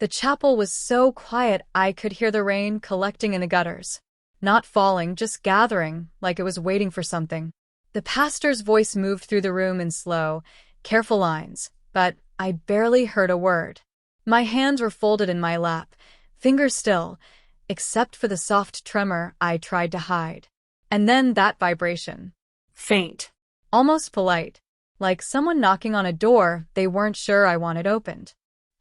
The chapel was so quiet I could hear the rain collecting in the gutters. Not falling, just gathering, like it was waiting for something. The pastor's voice moved through the room in slow, careful lines, but I barely heard a word. My hands were folded in my lap, fingers still, except for the soft tremor I tried to hide. And then that vibration. Faint. Almost polite, like someone knocking on a door they weren't sure I wanted opened.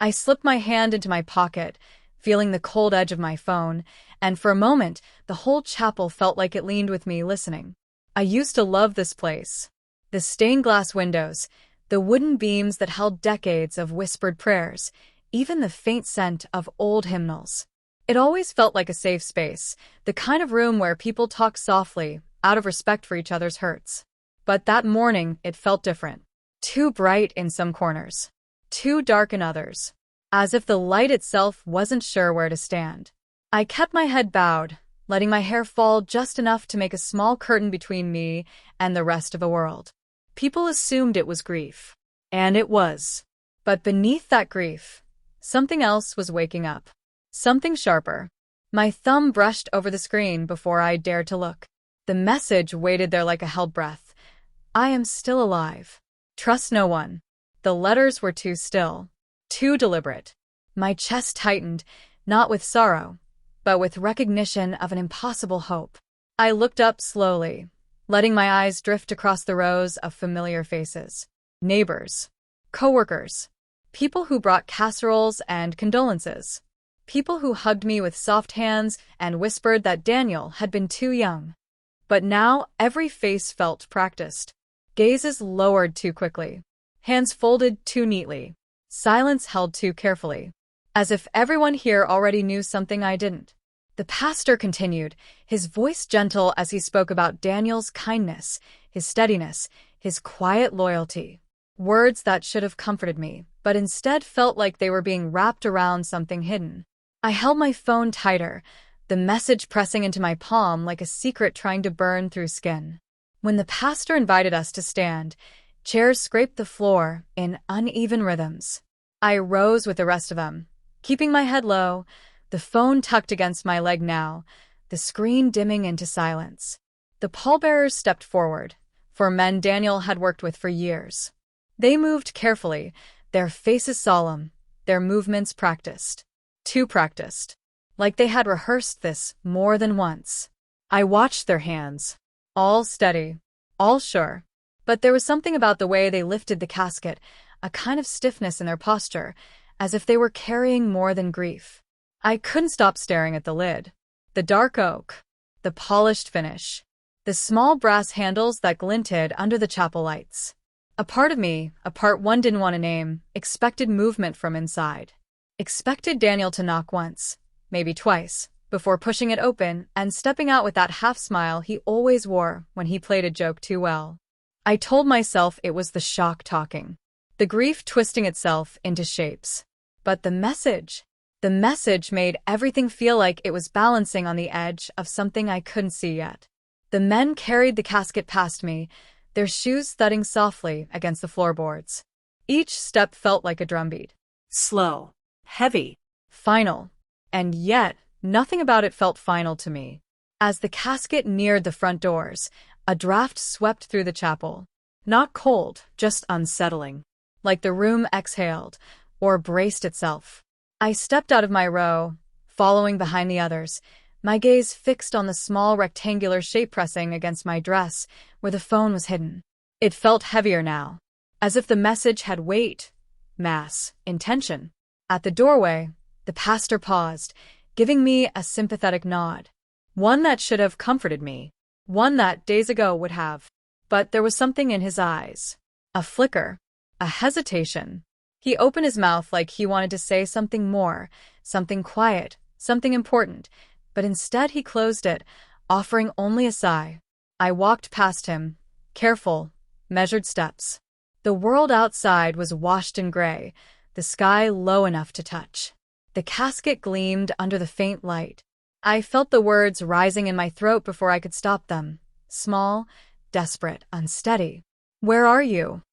I slipped my hand into my pocket, feeling the cold edge of my phone, and for a moment, the whole chapel felt like it leaned with me, listening. I used to love this place. The stained glass windows, the wooden beams that held decades of whispered prayers, even the faint scent of old hymnals. It always felt like a safe space, the kind of room where people talk softly, out of respect for each other's hurts. But that morning, it felt different. Too bright in some corners. Too dark in others. As if the light itself wasn't sure where to stand. I kept my head bowed, letting my hair fall just enough to make a small curtain between me and the rest of the world. People assumed it was grief. And it was. But beneath that grief, something else was waking up. Something sharper. My thumb brushed over the screen before I dared to look. The message waited there like a held breath. I am still alive. Trust no one. The letters were too still. Too deliberate. My chest tightened, not with sorrow, but with recognition of an impossible hope. I looked up slowly, letting my eyes drift across the rows of familiar faces. Neighbors. Coworkers. People who brought casseroles and condolences. People who hugged me with soft hands and whispered that Daniel had been too young. But now every face felt practiced. Gazes lowered too quickly. Hands folded too neatly. Silence held too carefully. As if everyone here already knew something I didn't. The pastor continued, his voice gentle as he spoke about Daniel's kindness, his steadiness, his quiet loyalty. Words that should have comforted me, but instead felt like they were being wrapped around something hidden. I held my phone tighter, the message pressing into my palm like a secret trying to burn through skin. When the pastor invited us to stand, chairs scraped the floor in uneven rhythms. I rose with the rest of them, keeping my head low, the phone tucked against my leg now, the screen dimming into silence. The pallbearers stepped forward, 4 men Daniel had worked with for years. They moved carefully, their faces solemn, their movements practiced. Too practiced. Like they had rehearsed this more than once. I watched their hands. All steady. All sure. But there was something about the way they lifted the casket, a kind of stiffness in their posture, as if they were carrying more than grief. I couldn't stop staring at the lid. The dark oak. The polished finish. The small brass handles that glinted under the chapel lights. A part of me, a part one didn't want to name, expected movement from inside. Expected Daniel to knock once, maybe twice, before pushing it open and stepping out with that half-smile he always wore when he played a joke too well. I told myself it was the shock talking, the grief twisting itself into shapes. But the message made everything feel like it was balancing on the edge of something I couldn't see yet. The men carried the casket past me, their shoes thudding softly against the floorboards. Each step felt like a drumbeat. Slow. Heavy. Final. And yet, nothing about it felt final to me. As the casket neared the front doors, a draft swept through the chapel. Not cold, just unsettling. Like the room exhaled, or braced itself. I stepped out of my row, following behind the others, my gaze fixed on the small rectangular shape pressing against my dress, where the phone was hidden. It felt heavier now, as if the message had weight, mass, intention. At the doorway, the pastor paused, giving me a sympathetic nod. One that should have comforted me. One that days ago would have. But there was something in his eyes. A flicker. A hesitation. He opened his mouth like he wanted to say something more, something quiet, something important, but instead he closed it, offering only a sigh. I walked past him, careful, measured steps. The world outside was washed in gray, the sky low enough to touch. The casket gleamed under the faint light. I felt the words rising in my throat before I could stop them. Small, desperate, unsteady. Where are you?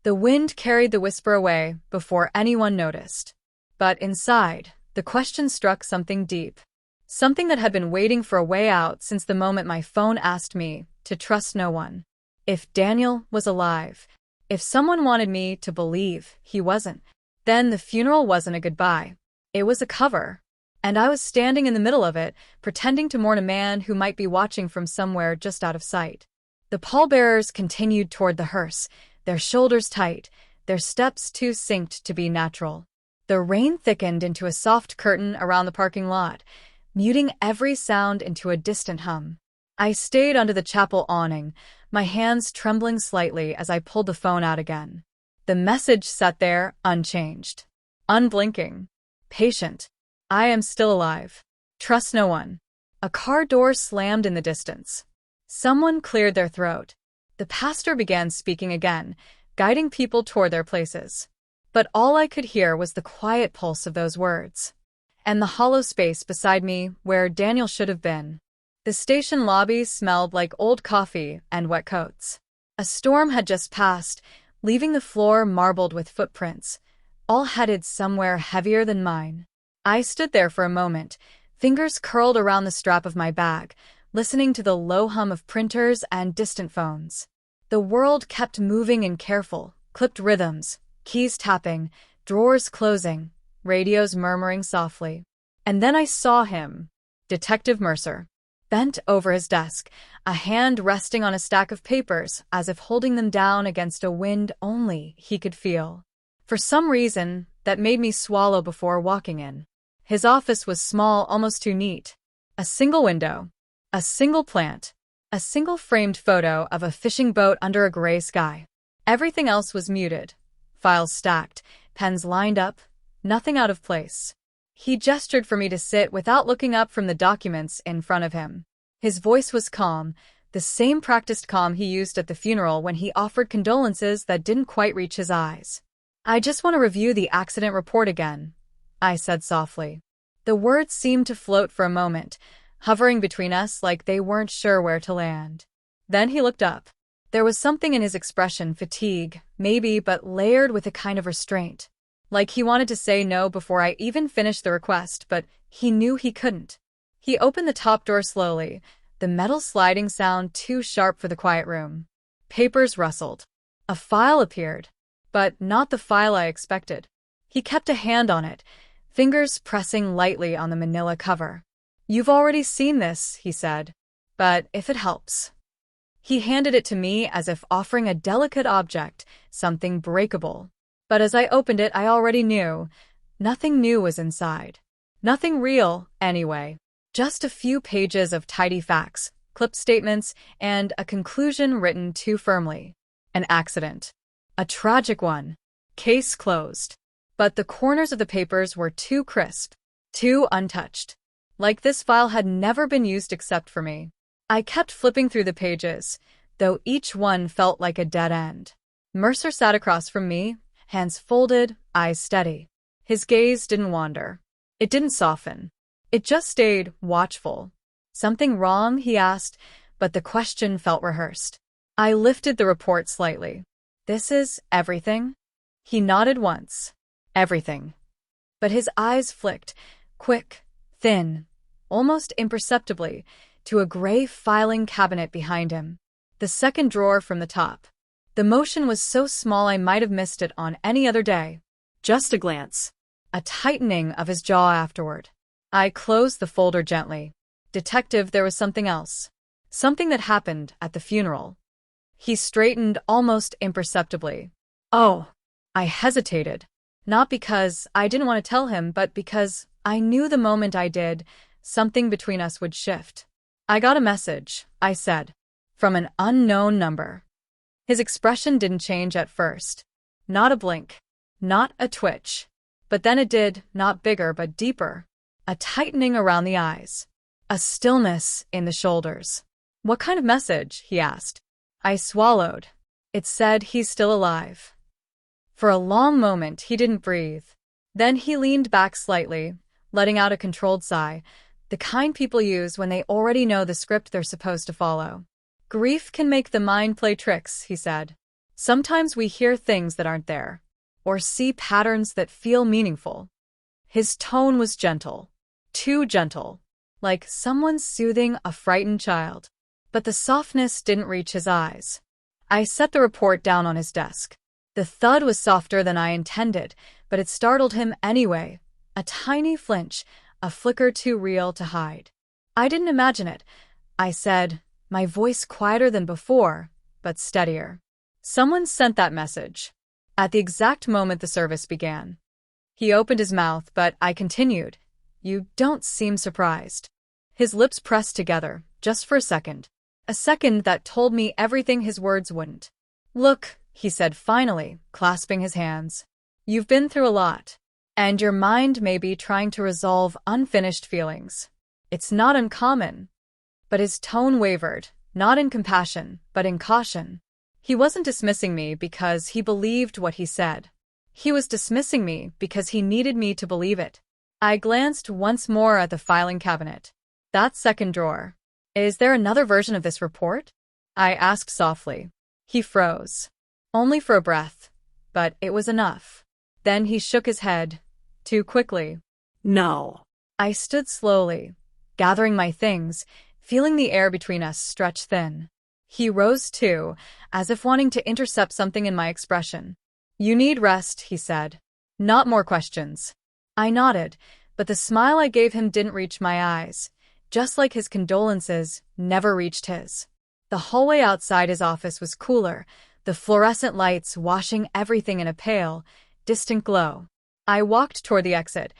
The wind carried the whisper away before anyone noticed. But inside, the question struck something deep. Something that had been waiting for a way out since the moment my phone asked me to trust no one. If Daniel was alive, if someone wanted me to believe he wasn't, then the funeral wasn't a goodbye. It was a cover. And I was standing in the middle of it, pretending to mourn a man who might be watching from somewhere just out of sight. The pallbearers continued toward the hearse, their shoulders tight, their steps too synced to be natural. The rain thickened into a soft curtain around the parking lot, muting every sound into a distant hum. I stayed under the chapel awning, my hands trembling slightly as I pulled the phone out again. The message sat there, unchanged. Unblinking. Patient. I am still alive. Trust no one. A car door slammed in the distance. Someone cleared their throat. The pastor began speaking again, guiding people toward their places. But all I could hear was the quiet pulse of those words. And the hollow space beside me where Daniel should have been. The station lobby smelled like old coffee and wet coats. A storm had just passed, leaving the floor marbled with footprints, all headed somewhere heavier than mine. I stood there for a moment, fingers curled around the strap of my bag, listening to the low hum of printers and distant phones. The world kept moving in careful, clipped rhythms, keys tapping, drawers closing, radios murmuring softly. And then I saw him, Detective Mercer, bent over his desk, a hand resting on a stack of papers as if holding them down against a wind only he could feel. For some reason, that made me swallow before walking in. His office was small, almost too neat. A single window, a single plant, a single framed photo of a fishing boat under a gray sky. Everything else was muted. Files stacked, pens lined up, nothing out of place. He gestured for me to sit without looking up from the documents in front of him. His voice was calm, the same practiced calm he used at the funeral when he offered condolences that didn't quite reach his eyes. I just want to review the accident report again, I said softly. The words seemed to float for a moment, hovering between us like they weren't sure where to land. Then he looked up. There was something in his expression, fatigue, maybe, but layered with a kind of restraint. Like he wanted to say no before I even finished the request, but he knew he couldn't. He opened the top door slowly, the metal sliding sound too sharp for the quiet room. Papers rustled. A file appeared, but not the file I expected. He kept a hand on it, fingers pressing lightly on the manila cover. "You've already seen this," he said, "but if it helps." He handed it to me as if offering a delicate object, something breakable. But as I opened it, I already knew. Nothing new was inside. Nothing real, anyway. Just a few pages of tidy facts, clipped statements, and a conclusion written too firmly. An accident. A tragic one. Case closed. But the corners of the papers were too crisp, too untouched. Like this file had never been used except for me. I kept flipping through the pages, though each one felt like a dead end. Mercer sat across from me, hands folded, eyes steady. His gaze didn't wander. It didn't soften. It just stayed watchful. "Something wrong?" he asked, but the question felt rehearsed. I lifted the report slightly. "This is everything?" He nodded once. "Everything." But his eyes flicked, quick, thin, almost imperceptibly, to a gray filing cabinet behind him. The second drawer from the top. The motion was so small I might have missed it on any other day. Just a glance. A tightening of his jaw afterward. I closed the folder gently. "Detective, there was something else. Something that happened at the funeral." He straightened almost imperceptibly. "Oh." I hesitated. Not because I didn't want to tell him, but because I knew the moment I did, something between us would shift. "I got a message," I said, "from an unknown number." His expression didn't change at first. Not a blink. Not a twitch. But then it did, not bigger but deeper. A tightening around the eyes. A stillness in the shoulders. "What kind of message?" he asked. I swallowed. It said he's still alive. For a long moment he didn't breathe. Then he leaned back slightly, letting out a controlled sigh, the kind people use when they already know the script they're supposed to follow. "Grief can make the mind play tricks," he said. "Sometimes we hear things that aren't there, or see patterns that feel meaningful. His tone was gentle. Too gentle. Like someone soothing a frightened child. But the softness didn't reach his eyes. I set the report down on his desk. The thud was softer than I intended, but it startled him anyway. A tiny flinch, a flicker too real to hide. I didn't imagine it, I said, my voice quieter than before, but steadier. Someone sent that message. At the exact moment the service began. He opened his mouth, but I continued. You don't seem surprised. His lips pressed together, just for a second. A second that told me everything his words wouldn't. Look, he said finally, clasping his hands. You've been through a lot. And your mind may be trying to resolve unfinished feelings. It's not uncommon. But his tone wavered, not in compassion, but in caution. He wasn't dismissing me because he believed what he said. He was dismissing me because he needed me to believe it. I glanced once more at the filing cabinet. That second drawer. Is there another version of this report? I asked softly. He froze. Only for a breath. But it was enough. Then he shook his head. Too quickly. No. I stood slowly, gathering my things, feeling the air between us stretch thin. He rose too, as if wanting to intercept something in my expression. You need rest, he said. Not more questions. I nodded, but the smile I gave him didn't reach my eyes, just like his condolences never reached his. The hallway outside his office was cooler, the fluorescent lights washing everything in a pale, distant glow. I walked toward the exit,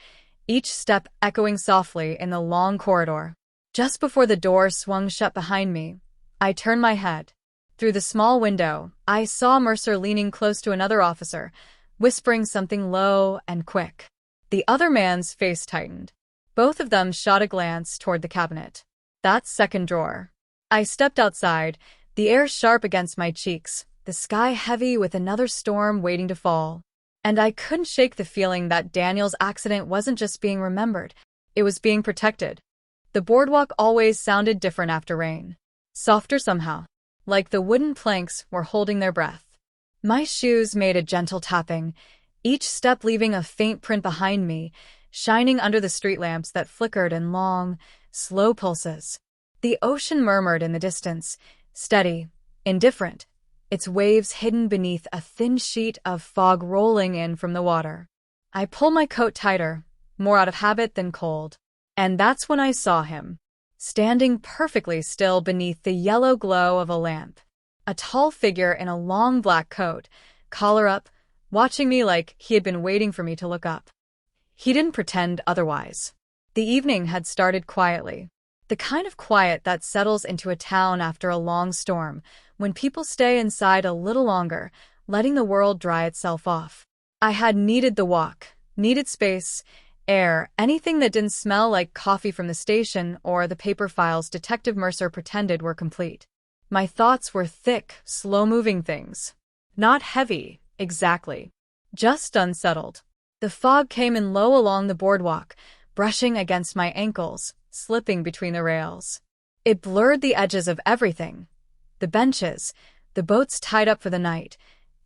each step echoing softly in the long corridor. Just before the door swung shut behind me, I turned my head. Through the small window, I saw Mercer leaning close to another officer, whispering something low and quick. The other man's face tightened. Both of them shot a glance toward the cabinet. That second drawer. I stepped outside, the air sharp against my cheeks, the sky heavy with another storm waiting to fall. And I couldn't shake the feeling that Daniel's accident wasn't just being remembered, it was being protected. The boardwalk always sounded different after rain. Softer somehow, like the wooden planks were holding their breath. My shoes made a gentle tapping, each step leaving a faint print behind me, shining under the street lamps that flickered in long, slow pulses. The ocean murmured in the distance, steady, indifferent, its waves hidden beneath a thin sheet of fog rolling in from the water. I pulled my coat tighter, more out of habit than cold. And that's when I saw him, standing perfectly still beneath the yellow glow of a lamp. A tall figure in a long black coat, collar up, watching me like he had been waiting for me to look up. He didn't pretend otherwise. The evening had started quietly. The kind of quiet that settles into a town after a long storm, when people stay inside a little longer, letting the world dry itself off. I had needed the walk, needed space, air, anything that didn't smell like coffee from the station or the paper files Detective Mercer pretended were complete. My thoughts were thick, slow-moving things. Not heavy, exactly. Just unsettled. The fog came in low along the boardwalk, brushing against my ankles, slipping between the rails. It blurred the edges of everything. The benches, the boats tied up for the night,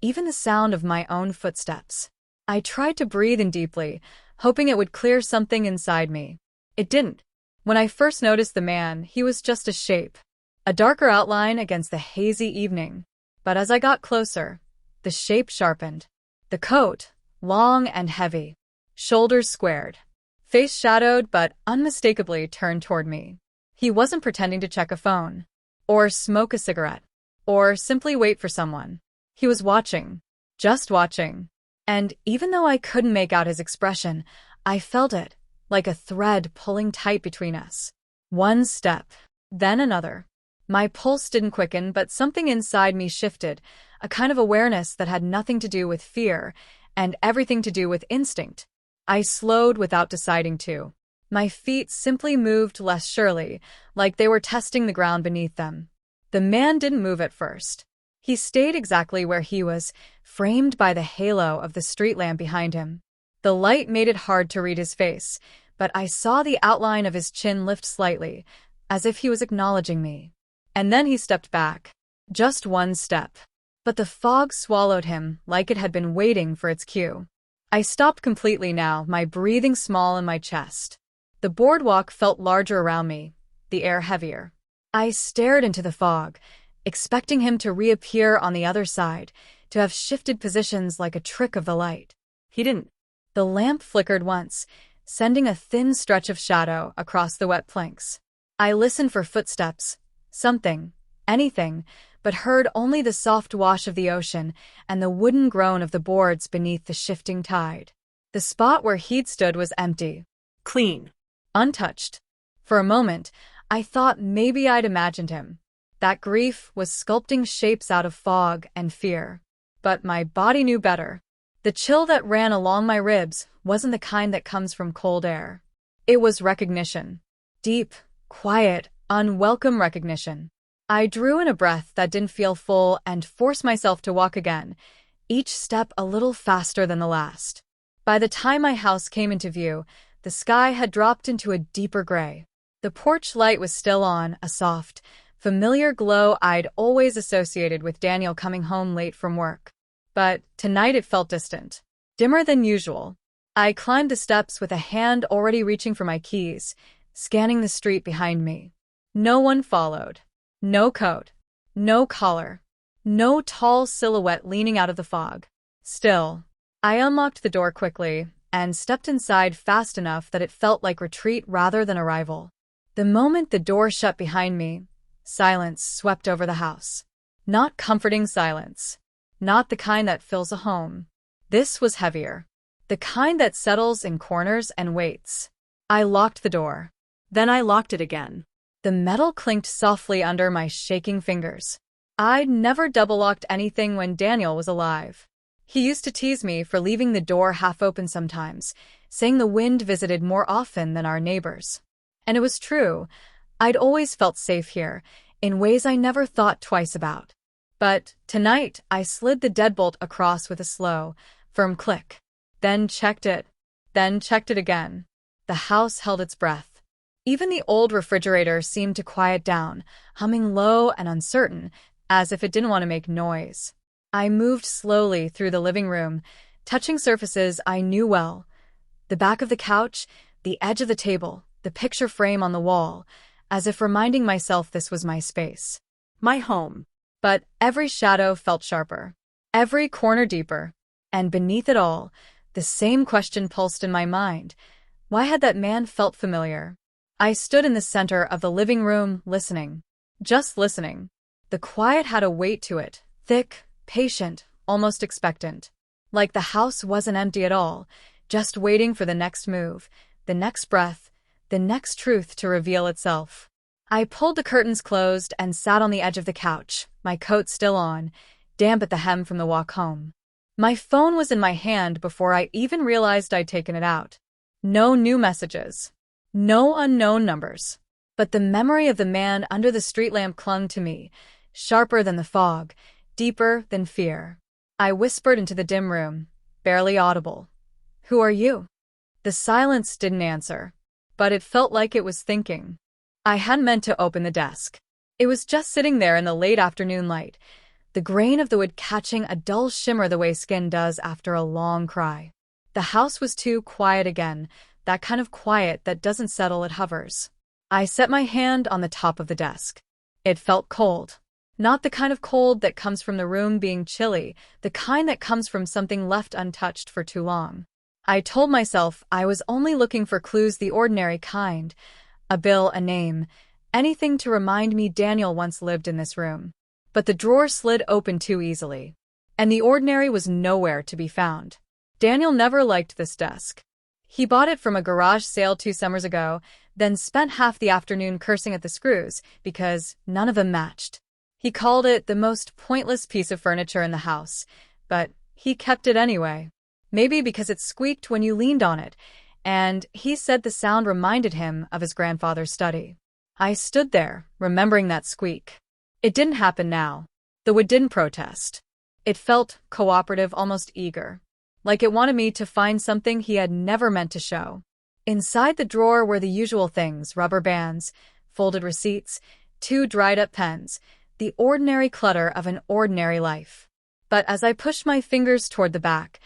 even the sound of my own footsteps. I tried to breathe in deeply, hoping it would clear something inside me. It didn't. When I first noticed the man, he was just a shape, a darker outline against the hazy evening. But as I got closer, the shape sharpened. The coat, long and heavy, shoulders squared, face shadowed but unmistakably turned toward me. He wasn't pretending to check a phone, or smoke a cigarette, or simply wait for someone. He was watching, just watching. And even though I couldn't make out his expression, I felt it, like a thread pulling tight between us. One step, then another. My pulse didn't quicken, but something inside me shifted, a kind of awareness that had nothing to do with fear and everything to do with instinct. I slowed without deciding to. My feet simply moved less surely, like they were testing the ground beneath them. The man didn't move at first. He stayed exactly where he was, framed by the halo of the street lamp behind him. The light made it hard to read his face, but I saw the outline of his chin lift slightly, as if he was acknowledging me. And then he stepped back. Just one step. But the fog swallowed him like it had been waiting for its cue. I stopped completely now, my breathing small in my chest. The boardwalk felt larger around me, the air heavier. I stared into the fog, expecting him to reappear on the other side, to have shifted positions like a trick of the light. He didn't. The lamp flickered once, sending a thin stretch of shadow across the wet planks. I listened for footsteps, something, anything, but heard only the soft wash of the ocean and the wooden groan of the boards beneath the shifting tide. The spot where he'd stood was empty. Clean. Untouched. For a moment, I thought maybe I'd imagined him. That grief was sculpting shapes out of fog and fear. But my body knew better. The chill that ran along my ribs wasn't the kind that comes from cold air. It was recognition. Deep, quiet, unwelcome recognition. I drew in a breath that didn't feel full and forced myself to walk again, each step a little faster than the last. By the time my house came into view, the sky had dropped into a deeper gray. The porch light was still on, a soft, familiar glow I'd always associated with Daniel coming home late from work. But tonight it felt distant, dimmer than usual. I climbed the steps with a hand already reaching for my keys, scanning the street behind me. No one followed. No coat. No collar. No tall silhouette leaning out of the fog. Still, I unlocked the door quickly and stepped inside fast enough that it felt like retreat rather than arrival. The moment the door shut behind me, silence swept over the house. Not comforting silence. Not the kind that fills a home. This was heavier. The kind that settles in corners and waits. I locked the door. Then I locked it again. The metal clinked softly under my shaking fingers. I'd never double-locked anything when Daniel was alive. He used to tease me for leaving the door half open sometimes, saying the wind visited more often than our neighbors. And it was true. I'd always felt safe here, in ways I never thought twice about. But tonight, I slid the deadbolt across with a slow, firm click. Then checked it again. The house held its breath. Even the old refrigerator seemed to quiet down, humming low and uncertain, as if it didn't want to make noise. I moved slowly through the living room, touching surfaces I knew well. The back of the couch, the edge of the table, the picture frame on the wall, as if reminding myself this was my space. My home. But every shadow felt sharper, every corner deeper, and beneath it all, the same question pulsed in my mind. Why had that man felt familiar? I stood in the center of the living room, listening. Just listening. The quiet had a weight to it, thick, patient, almost expectant. Like the house wasn't empty at all, just waiting for the next move, the next breath, the next truth to reveal itself. I pulled the curtains closed and sat on the edge of the couch, my coat still on, damp at the hem from the walk home. My phone was in my hand before I even realized I'd taken it out. No new messages. No unknown numbers. But the memory of the man under the street lamp clung to me, sharper than the fog, deeper than fear. I whispered into the dim room, barely audible. "Who are you?" The silence didn't answer, but it felt like it was thinking. I hadn't meant to open the desk. It was just sitting there in the late afternoon light, the grain of the wood catching a dull shimmer the way skin does after a long cry. The house was too quiet again, that kind of quiet that doesn't settle, it hovers. I set my hand on the top of the desk. It felt cold. Not the kind of cold that comes from the room being chilly, the kind that comes from something left untouched for too long. I told myself I was only looking for clues, the ordinary kind. A bill, a name, anything to remind me Daniel once lived in this room. But the drawer slid open too easily. And the ordinary was nowhere to be found. Daniel never liked this desk. He bought it from a garage sale 2 summers ago, then spent half the afternoon cursing at the screws because none of them matched. He called it the most pointless piece of furniture in the house, but he kept it anyway. Maybe because it squeaked when you leaned on it, and he said the sound reminded him of his grandfather's study. I stood there, remembering that squeak. It didn't happen now. The wood didn't protest. It felt cooperative, almost eager. Like it wanted me to find something he had never meant to show. Inside the drawer were the usual things: rubber bands, folded receipts, 2 dried-up pens, the ordinary clutter of an ordinary life. But as I pushed my fingers toward the back,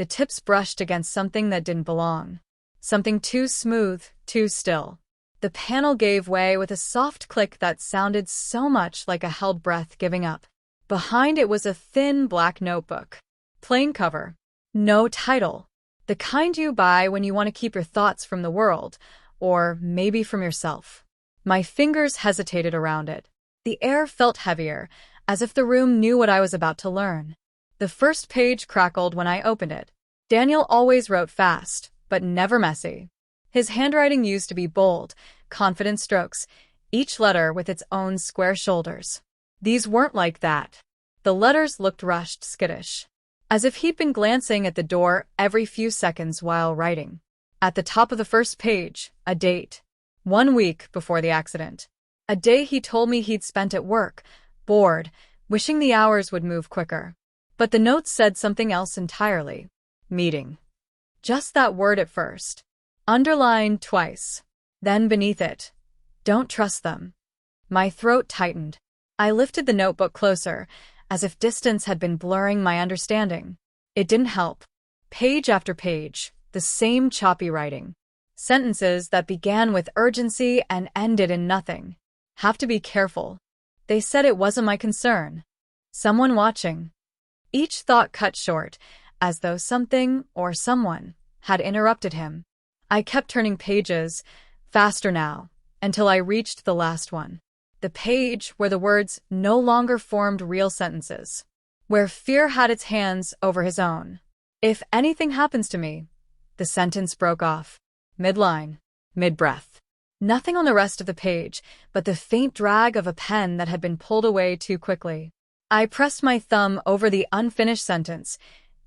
The tips brushed against something that didn't belong. Something too smooth, too still. The panel gave way with a soft click that sounded so much like a held breath giving up. Behind it was a thin black notebook. Plain cover. No title. The kind you buy when you want to keep your thoughts from the world, or maybe from yourself. My fingers hesitated around it. The air felt heavier, as if the room knew what I was about to learn. The first page crackled when I opened it. Daniel always wrote fast, but never messy. His handwriting used to be bold, confident strokes, each letter with its own square shoulders. These weren't like that. The letters looked rushed, skittish, as if he'd been glancing at the door every few seconds while writing. At the top of the first page, a date. 1 week before the accident. A day he told me he'd spent at work, bored, wishing the hours would move quicker. But the note said something else entirely. Meeting. Just that word at first. Underlined twice. Then beneath it, don't trust them. My throat tightened. I lifted the notebook closer, as if distance had been blurring my understanding. It didn't help. Page after page, the same choppy writing. Sentences that began with urgency and ended in nothing. Have to be careful. They said it wasn't my concern. Someone watching. Each thought cut short, as though something or someone had interrupted him. I kept turning pages, faster now, until I reached the last one. The page where the words no longer formed real sentences. Where fear had its hands over his own. If anything happens to me, the sentence broke off. Midline. Mid-breath. Nothing on the rest of the page, but the faint drag of a pen that had been pulled away too quickly. I pressed my thumb over the unfinished sentence,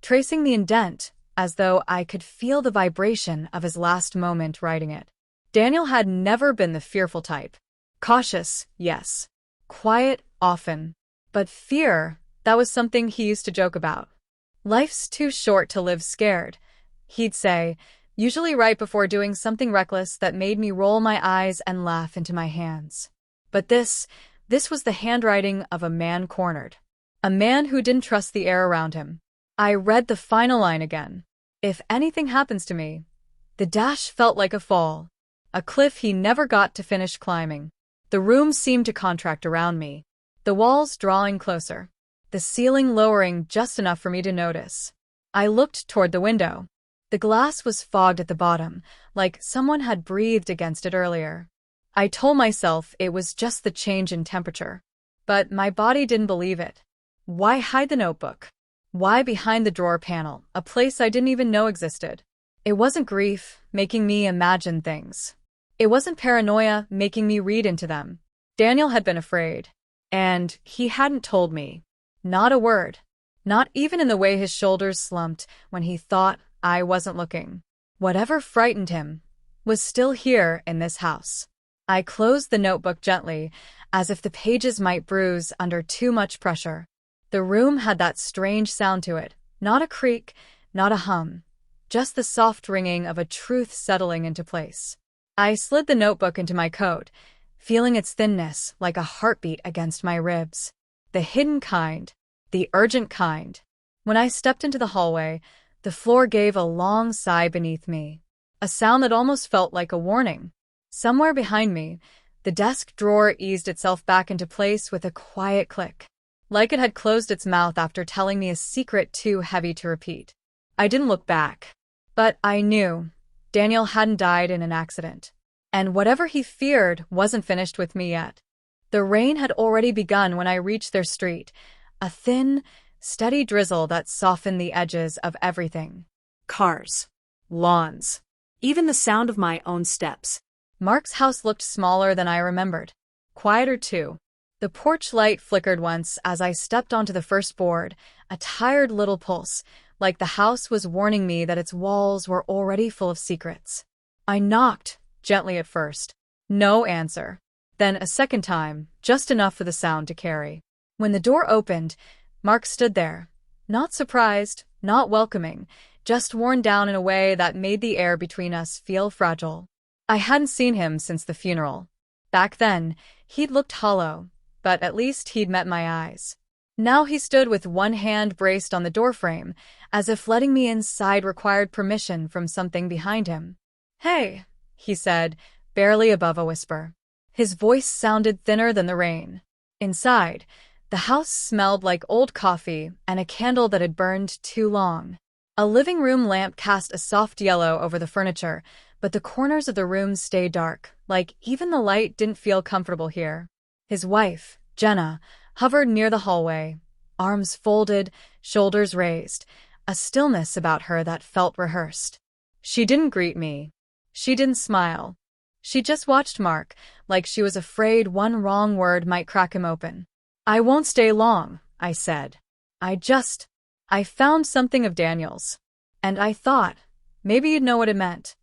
tracing the indent, as though I could feel the vibration of his last moment writing it. Daniel had never been the fearful type. Cautious, yes. Quiet, often. But fear, that was something he used to joke about. Life's too short to live scared, he'd say, usually right before doing something reckless that made me roll my eyes and laugh into my hands. But this was the handwriting of a man cornered. A man who didn't trust the air around him. I read the final line again. If anything happens to me. The dash felt like a fall. A cliff he never got to finish climbing. The room seemed to contract around me. The walls drawing closer. The ceiling lowering just enough for me to notice. I looked toward the window. The glass was fogged at the bottom, like someone had breathed against it earlier. I told myself it was just the change in temperature. But my body didn't believe it. Why hide the notebook? Why behind the drawer panel, a place I didn't even know existed? It wasn't grief making me imagine things. It wasn't paranoia making me read into them. Daniel had been afraid. And he hadn't told me. Not a word. Not even in the way his shoulders slumped when he thought I wasn't looking. Whatever frightened him was still here in this house. I closed the notebook gently, as if the pages might bruise under too much pressure. The room had that strange sound to it, not a creak, not a hum, just the soft ringing of a truth settling into place. I slid the notebook into my coat, feeling its thinness like a heartbeat against my ribs. The hidden kind, the urgent kind. When I stepped into the hallway, the floor gave a long sigh beneath me, a sound that almost felt like a warning. Somewhere behind me, the desk drawer eased itself back into place with a quiet click, like it had closed its mouth after telling me a secret too heavy to repeat. I didn't look back, but I knew Daniel hadn't died in an accident, and whatever he feared wasn't finished with me yet. The rain had already begun when I reached their street, a thin, steady drizzle that softened the edges of everything. Cars. Lawns. Even the sound of my own steps. Mark's house looked smaller than I remembered. Quieter, too. The porch light flickered once as I stepped onto the first board, a tired little pulse, like the house was warning me that its walls were already full of secrets. I knocked, gently at first. No answer. Then a second time, just enough for the sound to carry. When the door opened, Mark stood there. Not surprised, not welcoming, just worn down in a way that made the air between us feel fragile. I hadn't seen him since the funeral. Back then, he'd looked hollow, but at least he'd met my eyes. Now he stood with one hand braced on the doorframe, as if letting me inside required permission from something behind him. "Hey," he said, barely above a whisper. His voice sounded thinner than the rain. Inside, the house smelled like old coffee and a candle that had burned too long. A living room lamp cast a soft yellow over the furniture, but the corners of the room stayed dark, like even the light didn't feel comfortable here. His wife, Jenna, hovered near the hallway, arms folded, shoulders raised, a stillness about her that felt rehearsed. She didn't greet me. She didn't smile. She just watched Mark, like she was afraid one wrong word might crack him open. "I won't stay long," I said. I found something of Daniel's. And I thought, maybe you'd know what it meant."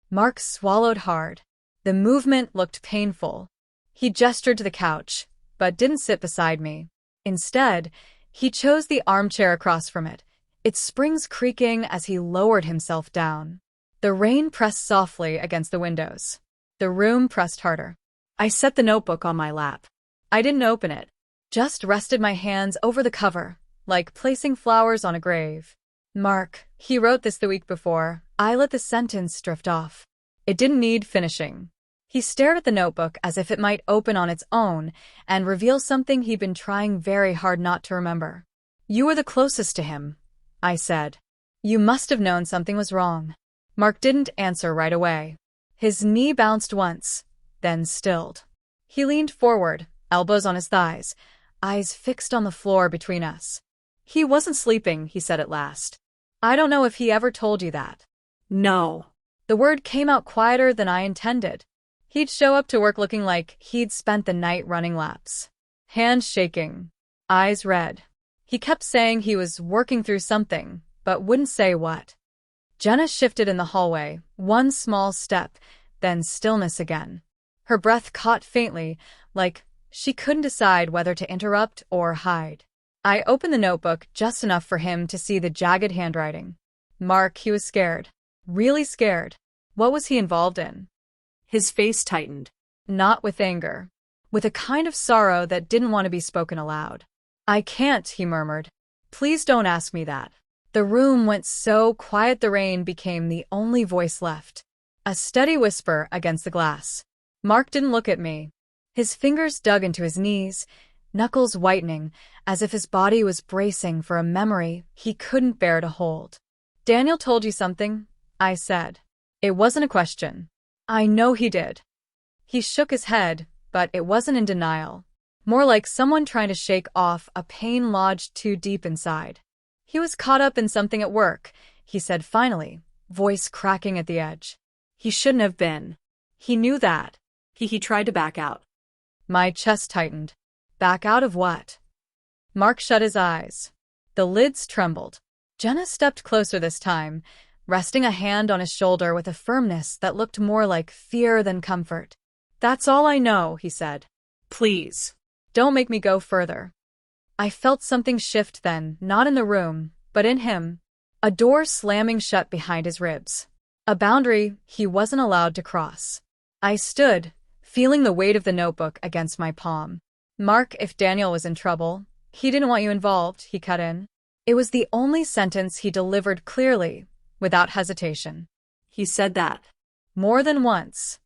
Mark swallowed hard. The movement looked painful. He gestured to the couch, but didn't sit beside me. Instead, he chose the armchair across from it, its springs creaking as he lowered himself down. The rain pressed softly against the windows. The room pressed harder. I set the notebook on my lap. I didn't open it, just rested my hands over the cover, like placing flowers on a grave. "Mark, he wrote this the week before." I let the sentence drift off. It didn't need finishing. He stared at the notebook as if it might open on its own and reveal something he'd been trying very hard not to remember. "You were the closest to him," I said. "You must have known something was wrong." Mark didn't answer right away. His knee bounced once, then stilled. He leaned forward, elbows on his thighs, eyes fixed on the floor between us. "He wasn't sleeping," he said at last. "I don't know if he ever told you that." No. The word came out quieter than I intended. He'd show up to work looking like he'd spent the night running laps. Hands shaking, eyes red. He kept saying he was working through something, but wouldn't say what. Jenna shifted in the hallway, one small step, then stillness again. Her breath caught faintly, like she couldn't decide whether to interrupt or hide. I opened the notebook just enough for him to see the jagged handwriting. Mark, he was scared. Really scared. What was he involved in? His face tightened. Not with anger. With a kind of sorrow that didn't want to be spoken aloud. "I can't," he murmured. "Please don't ask me that." The room went so quiet the rain became the only voice left. A steady whisper against the glass. Mark didn't look at me. His fingers dug into his knees, knuckles whitening, as if his body was bracing for a memory he couldn't bear to hold. "Daniel told you something?" I said. It wasn't a question. "I know he did." He shook his head, but it wasn't in denial. More like someone trying to shake off a pain lodged too deep inside. "He was caught up in something at work," he said finally, voice cracking at the edge. "He shouldn't have been. He knew that." He tried to back out. My chest tightened. Back out of what? Mark shut his eyes. The lids trembled. Jenna stepped closer this time, resting a hand on his shoulder with a firmness that looked more like fear than comfort. "That's all I know," he said. "Please. Don't make me go further." I felt something shift then, not in the room, but in him. A door slamming shut behind his ribs. A boundary he wasn't allowed to cross. I stood, feeling the weight of the notebook against my palm. "Mark, if Daniel was in trouble, he didn't want you involved," he cut in. It was the only sentence he delivered clearly, without hesitation. He said that. More than once.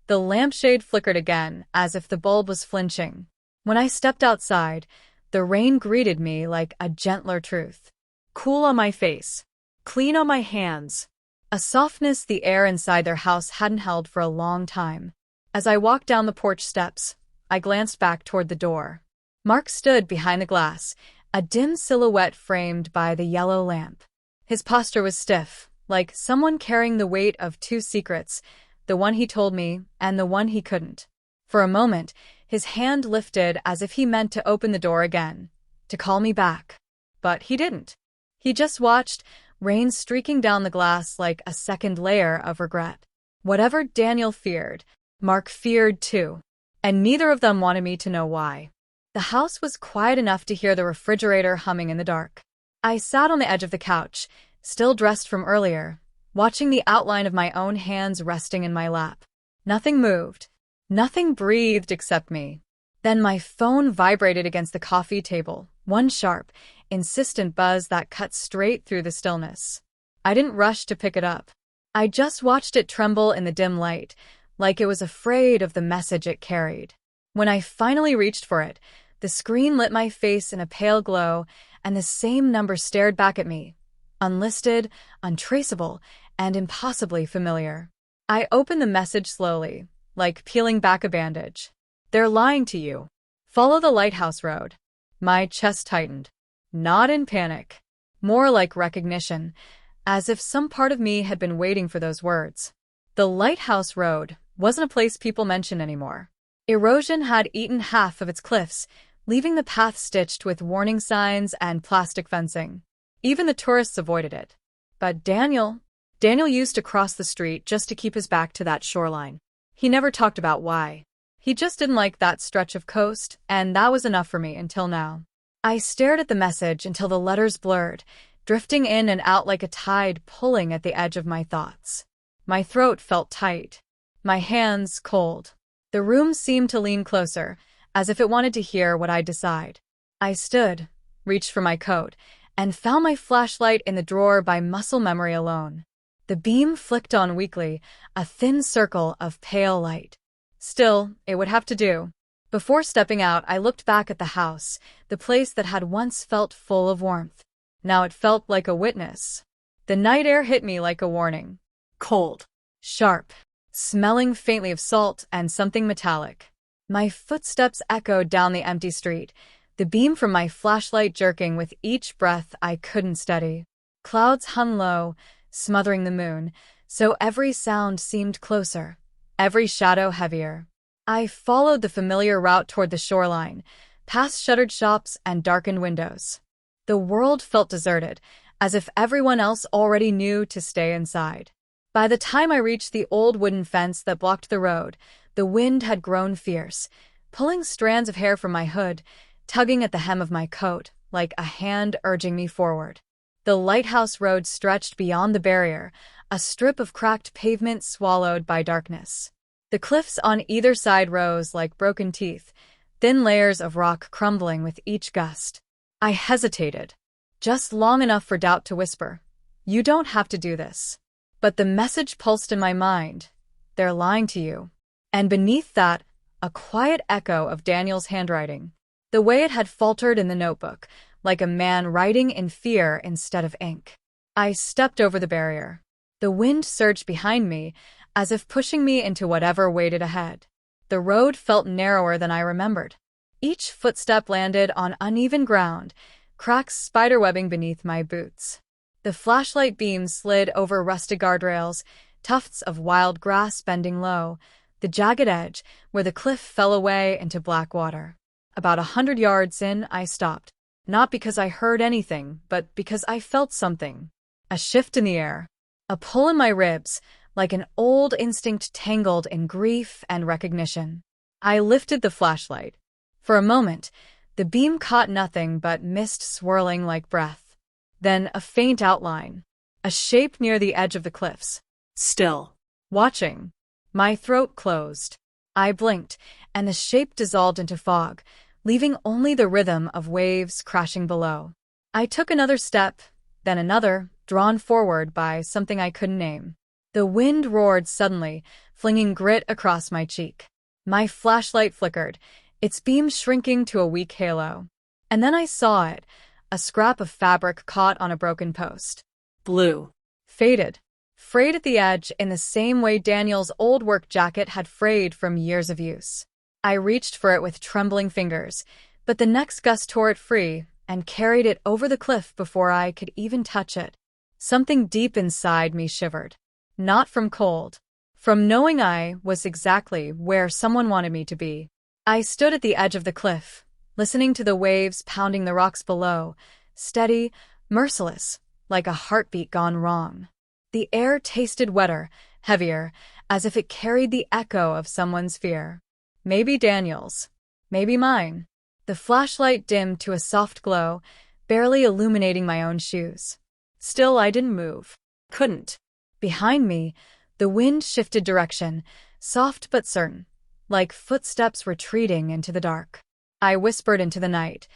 The lampshade flickered again, as if the bulb was flinching. When I stepped outside, the rain greeted me like a gentler truth. Cool on my face. Clean on my hands. A softness the air inside their house hadn't held for a long time. As I walked down the porch steps, I glanced back toward the door. Mark stood behind the glass, a dim silhouette framed by the yellow lamp. His posture was stiff, like someone carrying the weight of two secrets, the one he told me and the one he couldn't. For a moment, his hand lifted as if he meant to open the door again, to call me back. But he didn't. He just watched, rain streaking down the glass like a second layer of regret. Whatever Daniel feared, Mark feared too. And neither of them wanted me to know why. The house was quiet enough to hear the refrigerator humming in the dark. I sat on the edge of the couch, still dressed from earlier, watching the outline of my own hands resting in my lap. Nothing moved. Nothing breathed except me. Then my phone vibrated against the coffee table, One sharp, insistent buzz that cut straight through the stillness. I didn't rush to pick it up. I just watched it tremble in the dim light, like it was afraid of the message it carried. When I finally reached for it, the screen lit my face in a pale glow, and the same number stared back at me, unlisted, untraceable, and impossibly familiar. I opened the message slowly, like peeling back a bandage. "They're lying to you. Follow the lighthouse road." My chest tightened. Not in panic. More like recognition, as if some part of me had been waiting for those words. The lighthouse road wasn't a place people mention anymore. Erosion had eaten half of its cliffs, leaving the path stitched with warning signs and plastic fencing. Even the tourists avoided it. But Daniel used to cross the street just to keep his back to that shoreline. He never talked about why. He just didn't like that stretch of coast, and that was enough for me until now. I stared at the message until the letters blurred, drifting in and out like a tide pulling at the edge of my thoughts. My throat felt tight. My hands cold. The room seemed to lean closer, as if it wanted to hear what I'd decide. I stood, reached for my coat, and found my flashlight in the drawer by muscle memory alone. The beam flicked on weakly, a thin circle of pale light. Still, it would have to do. Before stepping out, I looked back at the house, the place that had once felt full of warmth. Now it felt like a witness. The night air hit me like a warning. Cold. Sharp. Smelling faintly of salt and something metallic. My footsteps echoed down the empty street, the beam from my flashlight jerking with each breath I couldn't steady. Clouds hung low, smothering the moon, so every sound seemed closer, every shadow heavier. I followed the familiar route toward the shoreline, past shuttered shops and darkened windows. The world felt deserted, as if everyone else already knew to stay inside. By the time I reached the old wooden fence that blocked the road, the wind had grown fierce, pulling strands of hair from my hood, tugging at the hem of my coat, like a hand urging me forward. The lighthouse road stretched beyond the barrier, a strip of cracked pavement swallowed by darkness. The cliffs on either side rose like broken teeth, thin layers of rock crumbling with each gust. I hesitated, just long enough for doubt to whisper, "You don't have to do this." But the message pulsed in my mind. "They're lying to you." And beneath that, a quiet echo of Daniel's handwriting, the way it had faltered in the notebook, like a man writing in fear instead of ink. I stepped over the barrier. The wind surged behind me, as if pushing me into whatever waited ahead. The road felt narrower than I remembered. Each footstep landed on uneven ground, cracks spiderwebbing beneath my boots. The flashlight beam slid over rusted guardrails, tufts of wild grass bending low, the jagged edge where the cliff fell away into black water. About 100 yards in, I stopped. Not because I heard anything, but because I felt something. A shift in the air. A pull in my ribs, like an old instinct tangled in grief and recognition. I lifted the flashlight. For a moment, the beam caught nothing but mist swirling like breath. Then a faint outline. A shape near the edge of the cliffs. Still. Watching. My throat closed. I blinked, and the shape dissolved into fog, leaving only the rhythm of waves crashing below. I took another step, then another, drawn forward by something I couldn't name. The wind roared suddenly, flinging grit across my cheek. My flashlight flickered, its beam shrinking to a weak halo. And then I saw it, a scrap of fabric caught on a broken post. Blue. Faded. Frayed at the edge in the same way Daniel's old work jacket had frayed from years of use. I reached for it with trembling fingers, but the next gust tore it free and carried it over the cliff before I could even touch it. Something deep inside me shivered. Not from cold. From knowing I was exactly where someone wanted me to be. I stood at the edge of the cliff, listening to the waves pounding the rocks below, steady, merciless, like a heartbeat gone wrong. The air tasted wetter, heavier, as if it carried the echo of someone's fear. Maybe Daniel's. Maybe mine. The flashlight dimmed to a soft glow, barely illuminating my own shoes. Still, I didn't move. Couldn't. Behind me, the wind shifted direction, soft but certain, like footsteps retreating into the dark. I whispered into the night,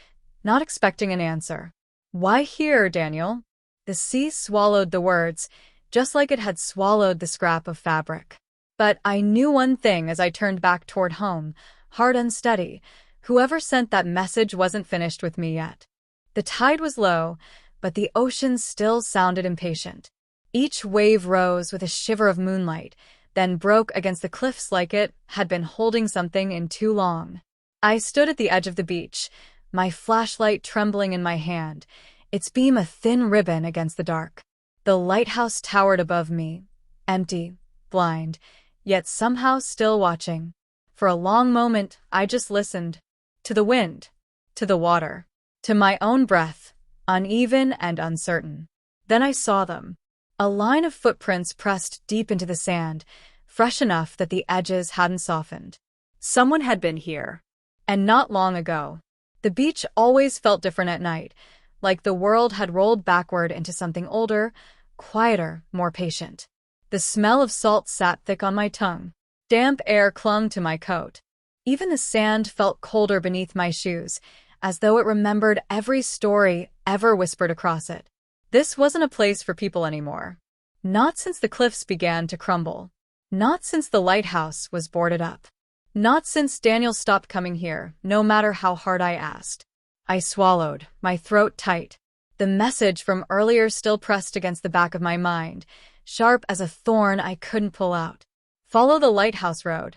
not expecting an answer. "Why here, Daniel?" The sea swallowed the words, just like it had swallowed the scrap of fabric. But I knew one thing as I turned back toward home, hard and steady. Whoever sent that message wasn't finished with me yet. The tide was low, but the ocean still sounded impatient. Each wave rose with a shiver of moonlight, then broke against the cliffs like it had been holding something in too long. I stood at the edge of the beach, my flashlight trembling in my hand, its beam a thin ribbon against the dark. The lighthouse towered above me, empty, blind, yet somehow still watching. For a long moment, I just listened. To the wind, to the water, to my own breath, uneven and uncertain. Then I saw them. A line of footprints pressed deep into the sand, fresh enough that the edges hadn't softened. Someone had been here. And not long ago. The beach always felt different at night, like the world had rolled backward into something older, quieter, more patient. The smell of salt sat thick on my tongue. Damp air clung to my coat. Even the sand felt colder beneath my shoes, as though it remembered every story ever whispered across it. This wasn't a place for people anymore. Not since the cliffs began to crumble. Not since the lighthouse was boarded up. Not since Daniel stopped coming here, no matter how hard I asked. I swallowed, my throat tight. The message from earlier still pressed against the back of my mind, sharp as a thorn I couldn't pull out. Follow the lighthouse road.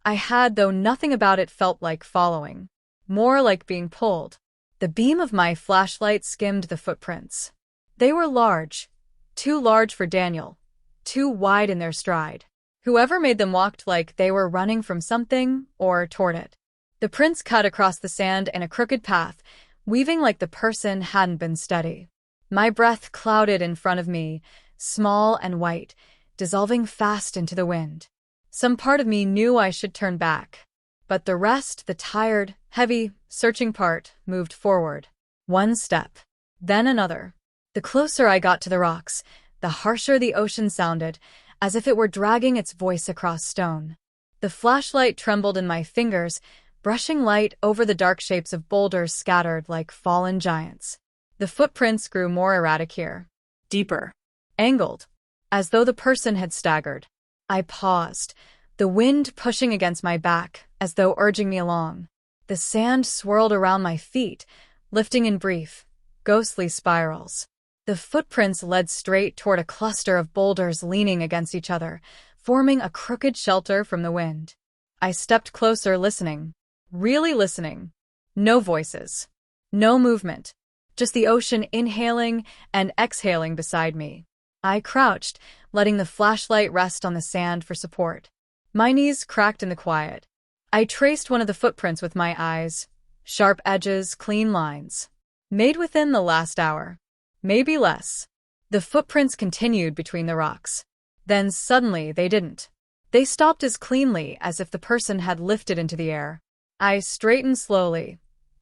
I had, though nothing about it felt like following. More like being pulled. The beam of my flashlight skimmed the footprints. They were large. Too large for Daniel. Too wide in their stride. Whoever made them walked like they were running from something or toward it. The prints cut across the sand in a crooked path, weaving like the person hadn't been steady. My breath clouded in front of me, small and white, dissolving fast into the wind. Some part of me knew I should turn back. But the rest, the tired, heavy, searching part, moved forward. One step. Then another. The closer I got to the rocks, the harsher the ocean sounded, as if it were dragging its voice across stone. The flashlight trembled in my fingers, brushing light over the dark shapes of boulders scattered like fallen giants. The footprints grew more erratic here. Deeper. Angled. As though the person had staggered. I paused, the wind pushing against my back, as though urging me along. The sand swirled around my feet, lifting in brief, ghostly spirals. The footprints led straight toward a cluster of boulders leaning against each other, forming a crooked shelter from the wind. I stepped closer, listening. Really listening. No voices. No movement. Just the ocean inhaling and exhaling beside me. I crouched, letting the flashlight rest on the sand for support. My knees cracked in the quiet. I traced one of the footprints with my eyes. Sharp edges, clean lines. Made within the last hour. Maybe less. The footprints continued between the rocks. Then suddenly they didn't. They stopped as cleanly as if the person had lifted into the air. I straightened slowly,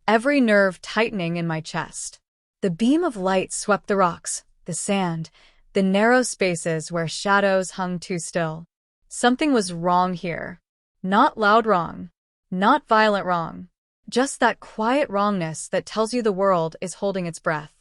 every nerve tightening in my chest. The beam of light swept the rocks, the sand, the narrow spaces where shadows hung too still. Something was wrong here. Not loud wrong. Not violent wrong. Just that quiet wrongness that tells you the world is holding its breath.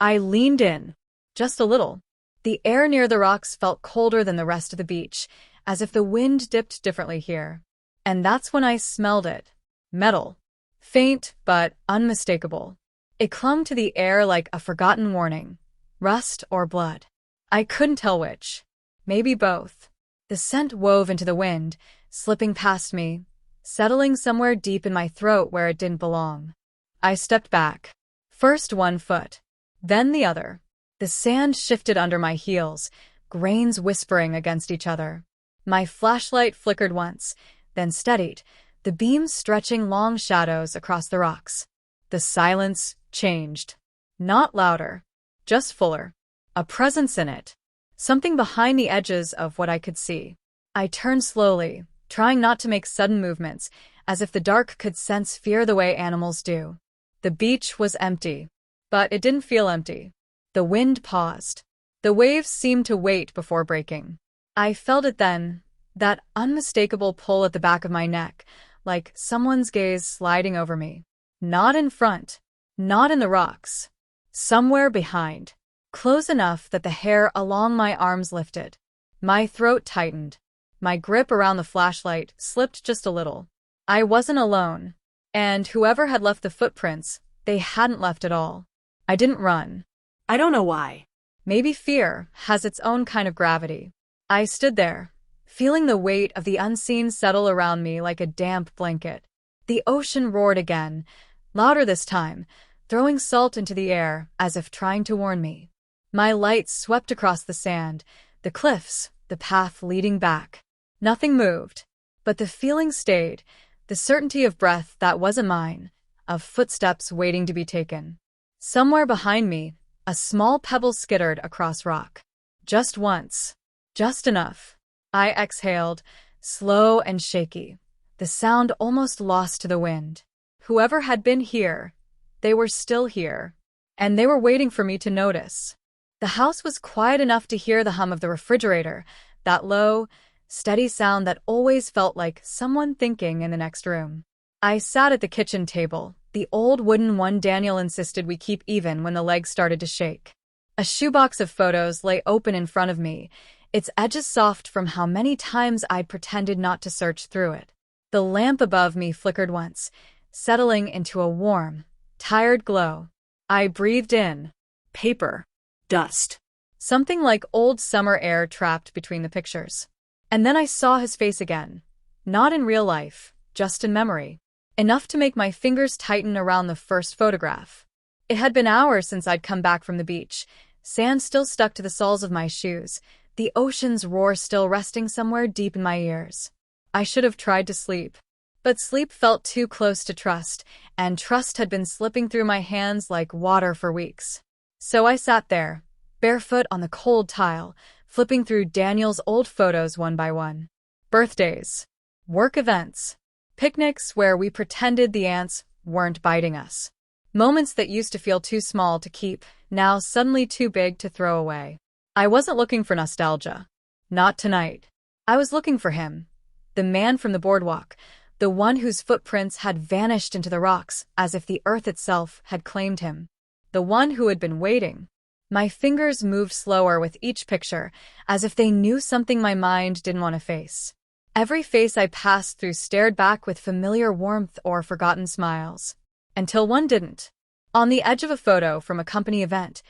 I leaned in. Just a little. The air near the rocks felt colder than the rest of the beach, as if the wind dipped differently here. And that's when I smelled it. Metal. Faint, but unmistakable. It clung to the air like a forgotten warning. Rust or blood. I couldn't tell which. Maybe both. The scent wove into the wind, slipping past me, settling somewhere deep in my throat where it didn't belong. I stepped back. First one foot. Then the other. The sand shifted under my heels, grains whispering against each other. My flashlight flickered once, then steadied, the beam stretching long shadows across the rocks. The silence changed. Not louder, just fuller. A presence in it. Something behind the edges of what I could see. I turned slowly, trying not to make sudden movements, as if the dark could sense fear the way animals do. The beach was empty. But it didn't feel empty. The wind paused. The waves seemed to wait before breaking. I felt it then, that unmistakable pull at the back of my neck, like someone's gaze sliding over me. Not in front. Not in the rocks. Somewhere behind. Close enough that the hair along my arms lifted. My throat tightened. My grip around the flashlight slipped just a little. I wasn't alone. And whoever had left the footprints, they hadn't left at all. I didn't run. I don't know why. Maybe fear has its own kind of gravity. I stood there, feeling the weight of the unseen settle around me like a damp blanket. The ocean roared again, louder this time, throwing salt into the air as if trying to warn me. My light swept across the sand, the cliffs, the path leading back. Nothing moved, but the feeling stayed, the certainty of breath that wasn't mine, of footsteps waiting to be taken. Somewhere behind me, a small pebble skittered across rock. Just once. Just enough. I exhaled, slow and shaky, the sound almost lost to the wind. Whoever had been here, they were still here, and they were waiting for me to notice. The house was quiet enough to hear the hum of the refrigerator, that low, steady sound that always felt like someone thinking in the next room. I sat at the kitchen table, the old wooden one Daniel insisted we keep even when the legs started to shake. A shoebox of photos lay open in front of me, its edges soft from how many times I'd pretended not to search through it. The lamp above me flickered once, settling into a warm, tired glow. I breathed in. Paper. Dust. Something like old summer air trapped between the pictures. And then I saw his face again. Not in real life, just in memory. Enough to make my fingers tighten around the first photograph. It had been hours since I'd come back from the beach. Sand still stuck to the soles of my shoes, the ocean's roar still resting somewhere deep in my ears. I should have tried to sleep. But sleep felt too close to trust, and trust had been slipping through my hands like water for weeks. So I sat there, barefoot on the cold tile, flipping through Daniel's old photos one by one. Birthdays. Work events. Picnics where we pretended the ants weren't biting us. Moments that used to feel too small to keep, now suddenly too big to throw away. I wasn't looking for nostalgia. Not tonight. I was looking for him. The man from the boardwalk. The one whose footprints had vanished into the rocks as if the earth itself had claimed him. The one who had been waiting. My fingers moved slower with each picture, as if they knew something my mind didn't want to face. Every face I passed through stared back with familiar warmth or forgotten smiles. Until one didn't. On the edge of a photo from a company event,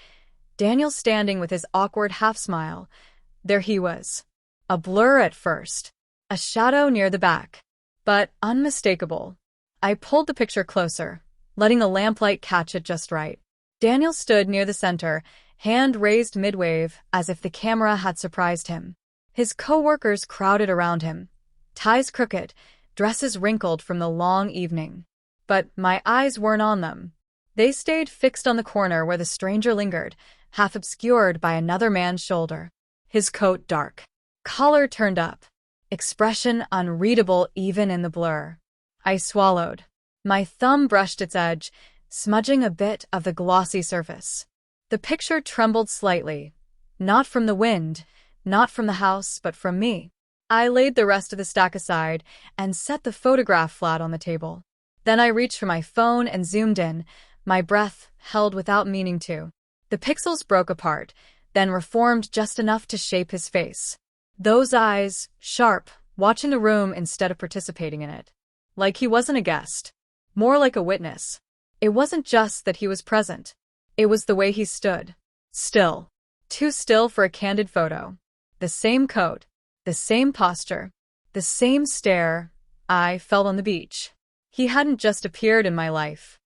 Daniel standing with his awkward half-smile. There he was. A blur at first. A shadow near the back. But unmistakable. I pulled the picture closer, letting the lamplight catch it just right. Daniel stood near the center, hand raised mid-wave, as if the camera had surprised him. His co-workers crowded around him, ties crooked, dresses wrinkled from the long evening. But my eyes weren't on them. They stayed fixed on the corner where the stranger lingered, half obscured by another man's shoulder. His coat dark. Collar turned up. Expression unreadable even in the blur. I swallowed. My thumb brushed its edge, smudging a bit of the glossy surface. The picture trembled slightly. Not from the wind, not from the house, but from me. I laid the rest of the stack aside and set the photograph flat on the table. Then I reached for my phone and zoomed in, my breath held without meaning to. The pixels broke apart, then reformed just enough to shape his face. Those eyes, sharp, watching the room instead of participating in it. Like he wasn't a guest. More like a witness. It wasn't just that he was present. It was the way he stood. Still. Too still for a candid photo. The same coat. The same posture. The same stare I felt on the beach. He hadn't just appeared in my life.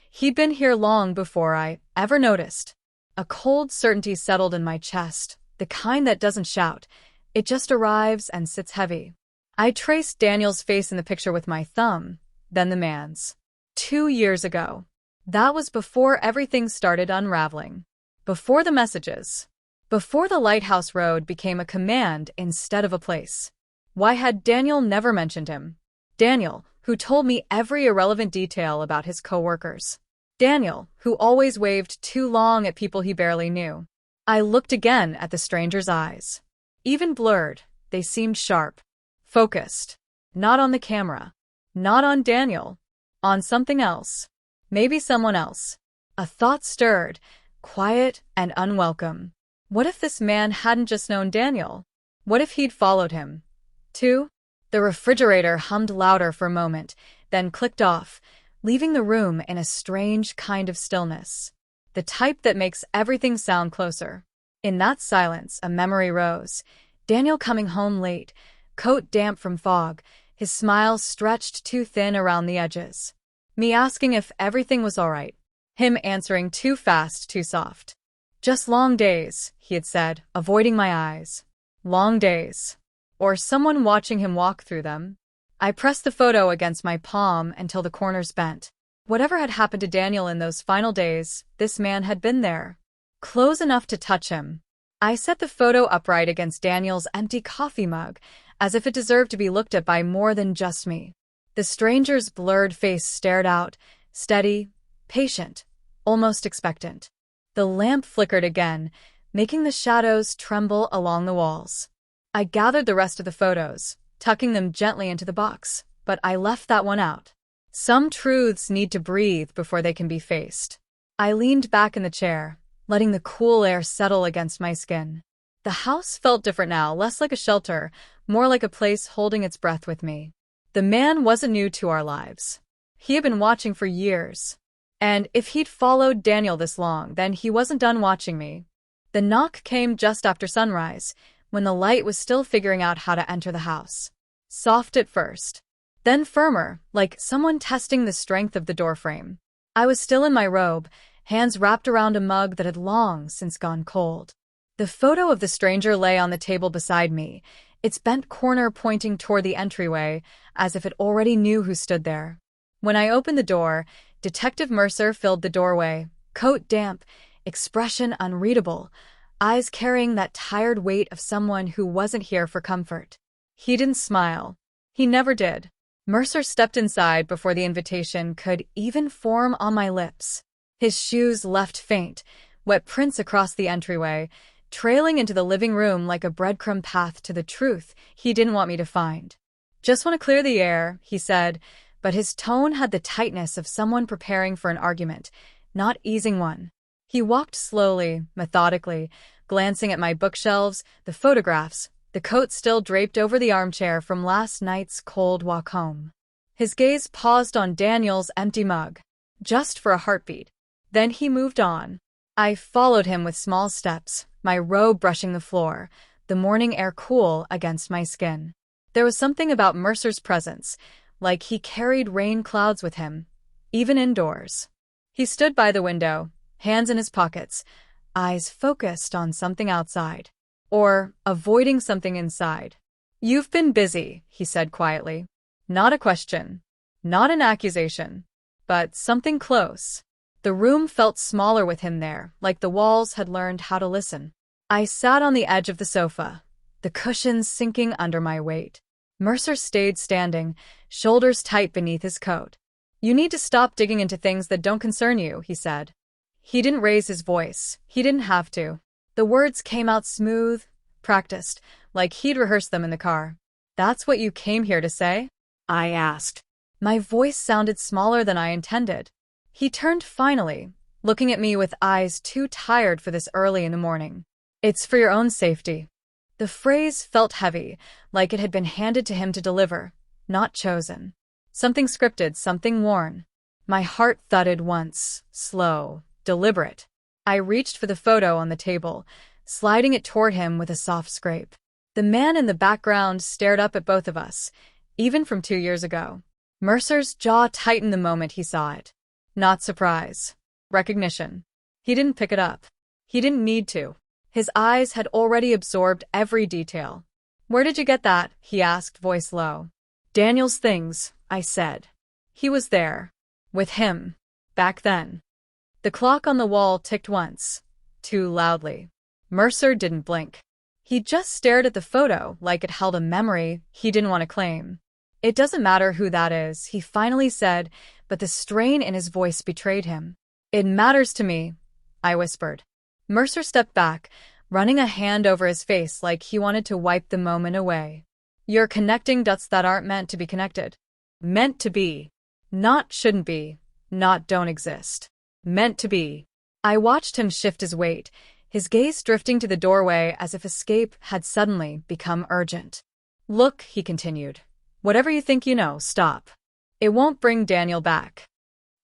He'd been here long before I ever noticed. A cold certainty settled in my chest, the kind that doesn't shout. It just arrives and sits heavy. I traced Daniel's face in the picture with my thumb, then the man's. 2 years ago. That was before everything started unraveling. Before the messages. Before the Lighthouse Road became a command instead of a place. Why had Daniel never mentioned him? Daniel, who told me every irrelevant detail about his co-workers. Daniel, who always waved too long at people he barely knew. I looked again at the stranger's eyes. Even blurred, they seemed sharp. Focused. Not on the camera. Not on Daniel. On something else. Maybe someone else. A thought stirred, quiet and unwelcome. What if this man hadn't just known Daniel? What if he'd followed him, too? The refrigerator hummed louder for a moment, then clicked off, leaving the room in a strange kind of stillness. The type that makes everything sound closer. In that silence, a memory rose. Daniel coming home late, coat damp from fog, his smile stretched too thin around the edges. Me asking if everything was all right. Him answering too fast, too soft. Just long days, he had said, avoiding my eyes. Long days. Or someone watching him walk through them. I pressed the photo against my palm until the corners bent. Whatever had happened to Daniel in those final days, this man had been there. Close enough to touch him. I set the photo upright against Daniel's empty coffee mug, as if it deserved to be looked at by more than just me. The stranger's blurred face stared out, steady, patient, almost expectant. The lamp flickered again, making the shadows tremble along the walls. I gathered the rest of the photos, tucking them gently into the box, but I left that one out. Some truths need to breathe before they can be faced. I leaned back in the chair, letting the cool air settle against my skin. The house felt different now, less like a shelter, more like a place holding its breath with me. The man wasn't new to our lives. He had been watching for years. And if he'd followed Daniel this long, then he wasn't done watching me. The knock came just after sunrise, when the light was still figuring out how to enter the house. Soft at first, then firmer, like someone testing the strength of the doorframe. I was still in my robe, hands wrapped around a mug that had long since gone cold. The photo of the stranger lay on the table beside me, its bent corner pointing toward the entryway, as if it already knew who stood there. When I opened the door, Detective Mercer filled the doorway, coat damp, expression unreadable, eyes carrying that tired weight of someone who wasn't here for comfort. He didn't smile. He never did. Mercer stepped inside before the invitation could even form on my lips. His shoes left faint, wet prints across the entryway, trailing into the living room like a breadcrumb path to the truth he didn't want me to find. "Just want to clear the air," he said, but his tone had the tightness of someone preparing for an argument, not easing one. He walked slowly, methodically, glancing at my bookshelves, the photographs, the coat still draped over the armchair from last night's cold walk home. His gaze paused on Daniel's empty mug, just for a heartbeat. Then he moved on. I followed him with small steps, my robe brushing the floor, the morning air cool against my skin. There was something about Mercer's presence, like he carried rain clouds with him, even indoors. He stood by the window, hands in his pockets, eyes focused on something outside, or avoiding something inside. "You've been busy," he said quietly. Not a question, not an accusation, but something close. The room felt smaller with him there, like the walls had learned how to listen. I sat on the edge of the sofa, the cushions sinking under my weight. Mercer stayed standing, shoulders tight beneath his coat. "You need to stop digging into things that don't concern you," he said. He didn't raise his voice. He didn't have to. The words came out smooth, practiced, like he'd rehearsed them in the car. "That's what you came here to say?" I asked. My voice sounded smaller than I intended. He turned finally, looking at me with eyes too tired for this early in the morning. "It's for your own safety." The phrase felt heavy, like it had been handed to him to deliver, not chosen. Something scripted, something worn. My heart thudded once, slow, deliberate. I reached for the photo on the table, sliding it toward him with a soft scrape. The man in the background stared up at both of us, even from 2 years ago. Mercer's jaw tightened the moment he saw it. Not surprise. Recognition. He didn't pick it up. He didn't need to. His eyes had already absorbed every detail. "Where did you get that?" he asked, voice low. "Daniel's things," I said. He was there. With him. Back then. The clock on the wall ticked once. Too loudly. Mercer didn't blink. He just stared at the photo like it held a memory he didn't want to claim. "It doesn't matter who that is," he finally said, but the strain in his voice betrayed him. "It matters to me," I whispered. Mercer stepped back, running a hand over his face like he wanted to wipe the moment away. "You're connecting dots that aren't meant to be connected." Meant to be. Not shouldn't be. Not don't exist. Meant to be. I watched him shift his weight, his gaze drifting to the doorway as if escape had suddenly become urgent. Look, he continued. Whatever you think you know, stop. It won't bring Daniel back.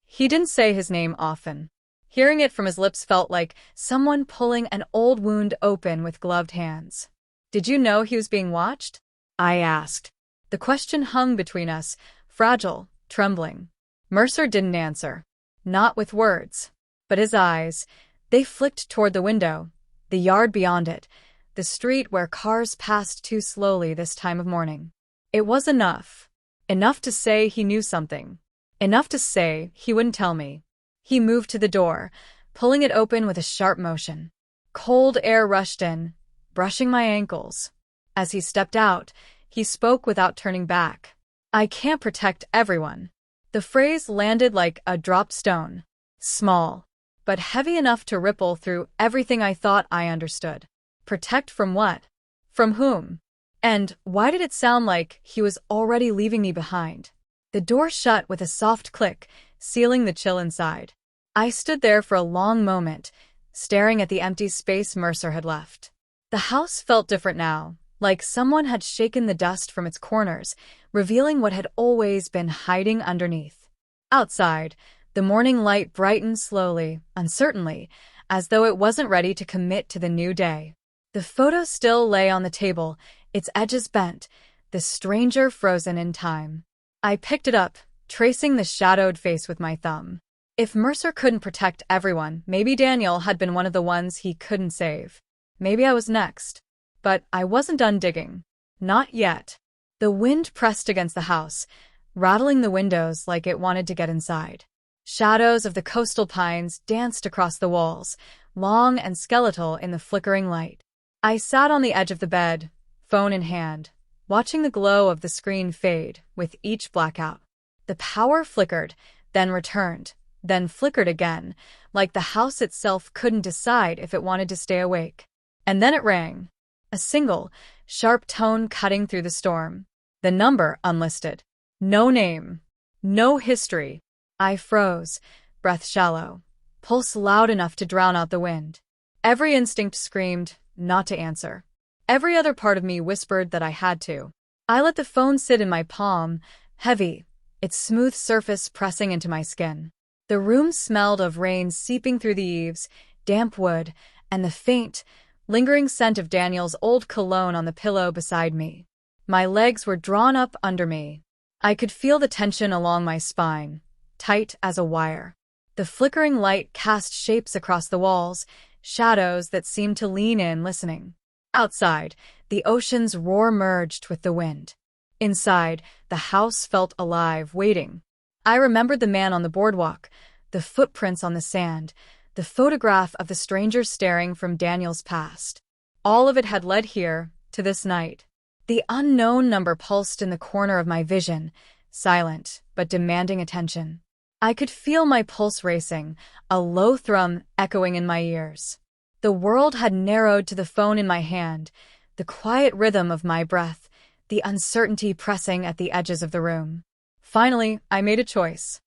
He didn't say his name often. Hearing it from his lips felt like someone pulling an old wound open with gloved hands. Did you know he was being watched? I asked. The question hung between us, fragile, trembling. Mercer didn't answer. Not with words. But his eyes, they flicked toward the window, the yard beyond it, the street where cars passed too slowly this time of morning. It was enough. Enough to say he knew something. Enough to say he wouldn't tell me. He moved to the door, pulling it open with a sharp motion. Cold air rushed in, brushing my ankles. As he stepped out, he spoke without turning back. I can't protect everyone. The phrase landed like a dropped stone. Small, but heavy enough to ripple through everything I thought I understood. Protect from what? From whom? And why did it sound like he was already leaving me behind? The door shut with a soft click, sealing the chill inside. I stood there for a long moment, staring at the empty space Mercer had left. The house felt different now, like someone had shaken the dust from its corners, revealing what had always been hiding underneath. Outside, the morning light brightened slowly, uncertainly, as though it wasn't ready to commit to the new day. The photo still lay on the table, its edges bent, the stranger frozen in time. I picked it up, tracing the shadowed face with my thumb. If Mercer couldn't protect everyone, maybe Daniel had been one of the ones he couldn't save. Maybe I was next. But I wasn't done digging. Not yet. The wind pressed against the house, rattling the windows like it wanted to get inside. Shadows of the coastal pines danced across the walls, long and skeletal in the flickering light. I sat on the edge of the bed, phone in hand, watching the glow of the screen fade with each blackout. The power flickered, then returned, then flickered again, like the house itself couldn't decide if it wanted to stay awake. And then it rang. A single, sharp tone cutting through the storm. The number unlisted. No name. No history. I froze, breath shallow, pulse loud enough to drown out the wind. Every instinct screamed, not to answer. Every other part of me whispered that I had to. I let the phone sit in my palm, heavy, its smooth surface pressing into my skin. The room smelled of rain seeping through the eaves, damp wood, and the faint, lingering scent of Daniel's old cologne on the pillow beside me. My legs were drawn up under me. I could feel the tension along my spine, tight as a wire. The flickering light cast shapes across the walls, shadows that seemed to lean in, listening. Outside, the ocean's roar merged with the wind. Inside, the house felt alive, waiting. I remembered the man on the boardwalk, the footprints on the sand, the photograph of the stranger staring from Daniel's past. All of it had led here, to this night. The unknown number pulsed in the corner of my vision, silent but demanding attention. I could feel my pulse racing, a low thrum echoing in my ears. The world had narrowed to the phone in my hand, the quiet rhythm of my breath, the uncertainty pressing at the edges of the room. Finally, I made a choice.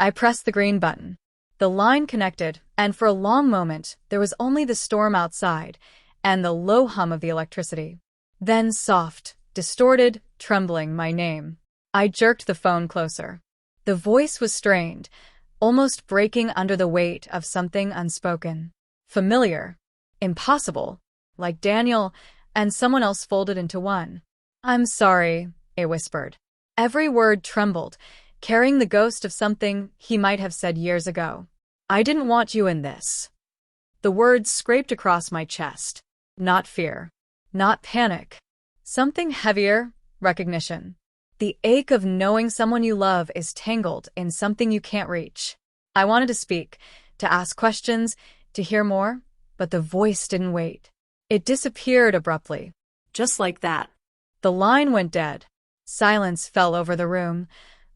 I pressed the green button. The line connected, and for a long moment, there was only the storm outside and the low hum of the electricity. Then soft, distorted, trembling, my name. I jerked the phone closer. The voice was strained, almost breaking under the weight of something unspoken. Familiar. Impossible. Like Daniel and someone else folded into one. "I'm sorry," it whispered. Every word trembled, carrying the ghost of something he might have said years ago. "I didn't want you in this." The words scraped across my chest. Not fear. Not panic. Something heavier, recognition. The ache of knowing someone you love is tangled in something you can't reach. I wanted to speak, to ask questions, to hear more, but the voice didn't wait. It disappeared abruptly. Just like that. The line went dead. Silence fell over the room,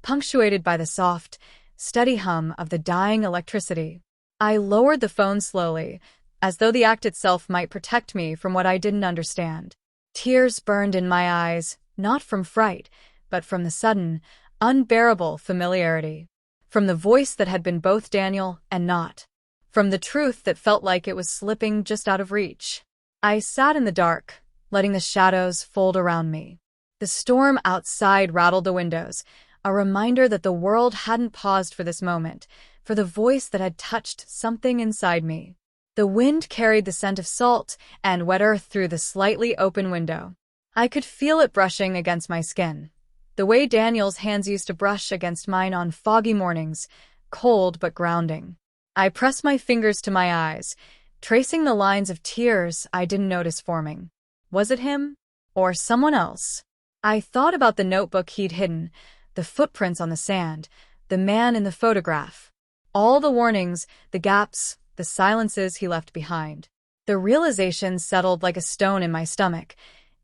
punctuated by the soft, steady hum of the dying electricity. I lowered the phone slowly, as though the act itself might protect me from what I didn't understand. Tears burned in my eyes, not from fright, but from the sudden, unbearable familiarity. From the voice that had been both Daniel and not. From the truth that felt like it was slipping just out of reach. I sat in the dark, letting the shadows fold around me. The storm outside rattled the windows, a reminder that the world hadn't paused for this moment, for the voice that had touched something inside me. The wind carried the scent of salt and wet earth through the slightly open window. I could feel it brushing against my skin, the way Daniel's hands used to brush against mine on foggy mornings, cold but grounding. I pressed my fingers to my eyes, tracing the lines of tears I didn't notice forming. Was it him? Or someone else? I thought about the notebook he'd hidden, the footprints on the sand, the man in the photograph. All the warnings, the gaps, the silences he left behind. The realization settled like a stone in my stomach.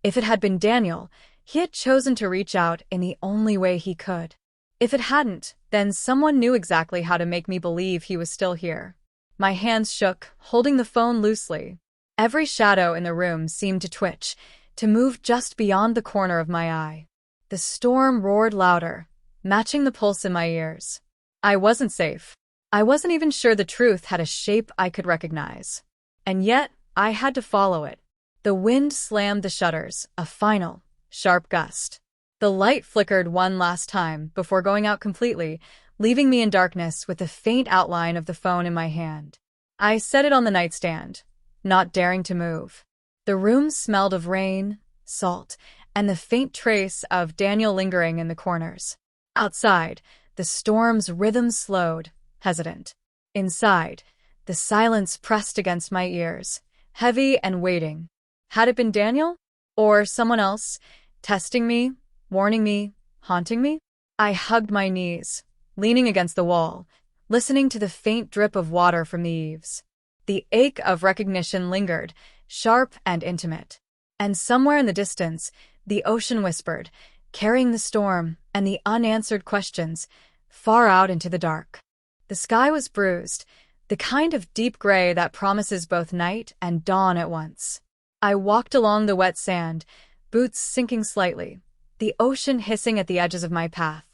If it had been Daniel, he had chosen to reach out in the only way he could. If it hadn't, then someone knew exactly how to make me believe he was still here. My hands shook, holding the phone loosely. Every shadow in the room seemed to twitch, to move just beyond the corner of my eye. The storm roared louder, matching the pulse in my ears. I wasn't safe. I wasn't even sure the truth had a shape I could recognize. And yet, I had to follow it. The wind slammed the shutters, a final, sharp gust. The light flickered one last time before going out completely, leaving me in darkness with the faint outline of the phone in my hand. I set it on the nightstand, not daring to move. The room smelled of rain, salt, and the faint trace of Daniel lingering in the corners. Outside, the storm's rhythm slowed, hesitant. Inside, the silence pressed against my ears, heavy and waiting. Had it been Daniel? Or someone else? Testing me? Warning me? Haunting me? I hugged my knees, leaning against the wall, listening to the faint drip of water from the eaves. The ache of recognition lingered, sharp and intimate. And somewhere in the distance, the ocean whispered, carrying the storm and the unanswered questions far out into the dark. The sky was bruised, the kind of deep gray that promises both night and dawn at once. I walked along the wet sand, boots sinking slightly, the ocean hissing at the edges of my path.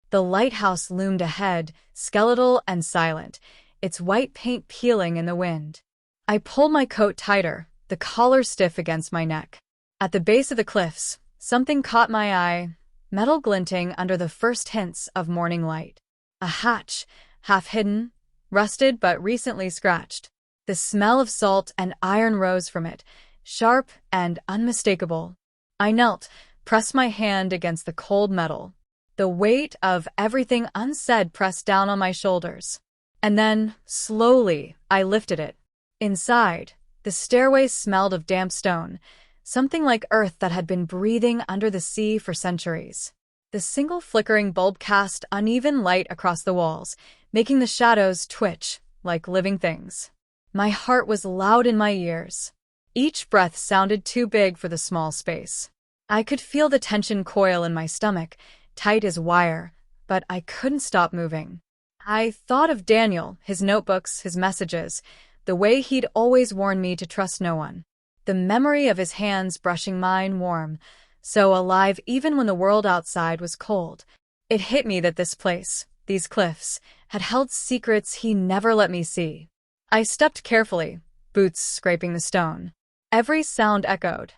The lighthouse loomed ahead, skeletal and silent, its white paint peeling in the wind. I pulled my coat tighter, the collar stiff against my neck. At the base of the cliffs, something caught my eye, metal glinting under the first hints of morning light. A hatch, half hidden, rusted but recently scratched. The smell of salt and iron rose from it, sharp and unmistakable. I knelt, pressed my hand against the cold metal. The weight of everything unsaid pressed down on my shoulders. And then, slowly, I lifted it. Inside, the stairway smelled of damp stone, something like earth that had been breathing under the sea for centuries. The single flickering bulb cast uneven light across the walls, making the shadows twitch like living things. My heart was loud in my ears. Each breath sounded too big for the small space. I could feel the tension coil in my stomach, tight as wire, but I couldn't stop moving. I thought of Daniel, his notebooks, his messages, the way he'd always warned me to trust no one. The memory of his hands brushing mine warm, so alive even when the world outside was cold. It hit me that this place, these cliffs, had held secrets he never let me see. I stepped carefully, boots scraping the stone. Every sound echoed.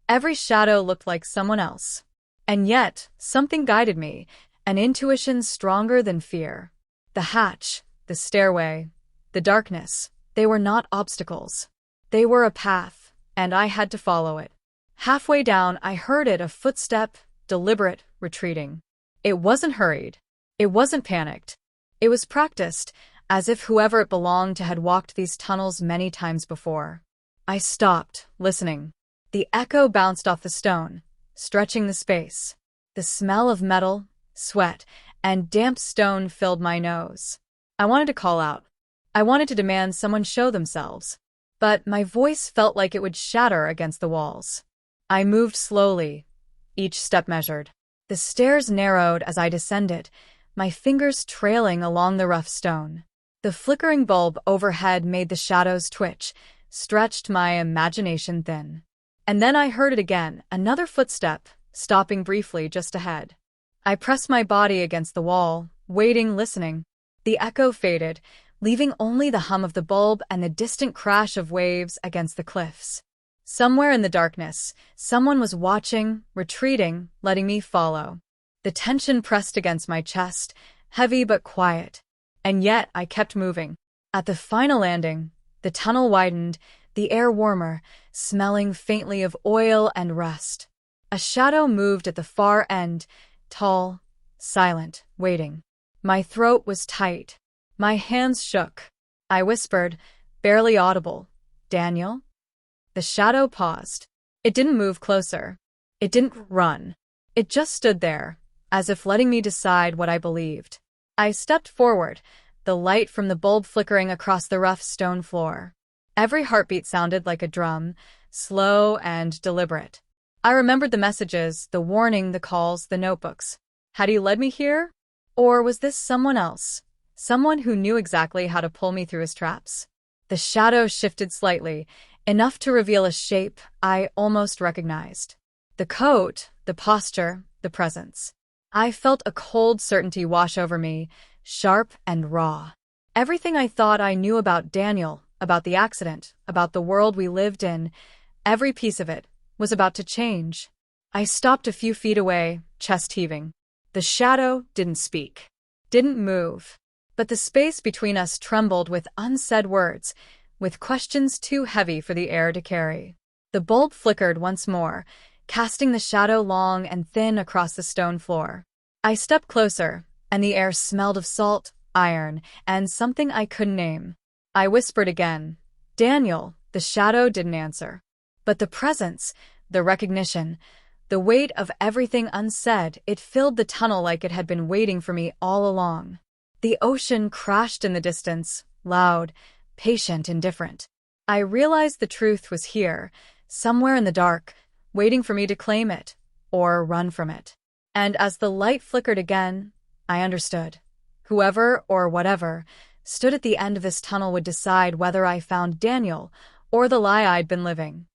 Every shadow looked like someone else. And yet, something guided me, an intuition stronger than fear. The hatch, the stairway, the darkness, they were not obstacles. They were a path, and I had to follow it. Halfway down, I heard it, a footstep, deliberate, retreating. It wasn't hurried. It wasn't panicked. It was practiced, as if whoever it belonged to had walked these tunnels many times before. I stopped, listening. The echo bounced off the stone, stretching the space. The smell of metal, sweat, and damp stone filled my nose. I wanted to call out. I wanted to demand someone show themselves. But my voice felt like it would shatter against the walls. I moved slowly, each step measured. The stairs narrowed as I descended, my fingers trailing along the rough stone. The flickering bulb overhead made the shadows twitch, stretched my imagination thin. And then I heard it again, another footstep, stopping briefly just ahead. I pressed my body against the wall, waiting, listening. The echo faded, leaving only the hum of the bulb and the distant crash of waves against the cliffs. Somewhere in the darkness, someone was watching, retreating, letting me follow. The tension pressed against my chest, heavy but quiet. And yet I kept moving. At the final landing, the tunnel widened, the air warmer, smelling faintly of oil and rust. A shadow moved at the far end, tall, silent, waiting. My throat was tight. My hands shook. I whispered, barely audible, "Daniel?" The shadow paused. It didn't move closer. It didn't run. It just stood there, as if letting me decide what I believed. I stepped forward, the light from the bulb flickering across the rough stone floor. Every heartbeat sounded like a drum, slow and deliberate. I remembered the messages, the warning, the calls, the notebooks. Had he led me here? Or was this someone else? Someone who knew exactly how to pull me through his traps? The shadow shifted slightly, enough to reveal a shape I almost recognized. The coat, the posture, the presence. I felt a cold certainty wash over me, sharp and raw. Everything I thought I knew about Daniel, about the accident, about the world we lived in, every piece of it, was about to change. I stopped a few feet away, chest heaving. The shadow didn't speak, didn't move. But the space between us trembled with unsaid words, with questions too heavy for the air to carry. The bulb flickered once more, casting the shadow long and thin across the stone floor. I stepped closer, and the air smelled of salt, iron, and something I couldn't name. I whispered again, "Daniel." The shadow didn't answer. But the presence, the recognition, the weight of everything unsaid, it filled the tunnel like it had been waiting for me all along. The ocean crashed in the distance, loud, patient, indifferent. I realized the truth was here, somewhere in the dark, waiting for me to claim it, or run from it. And as the light flickered again, I understood. Whoever or whatever stood at the end of this tunnel would decide whether I found Daniel or the lie I'd been living.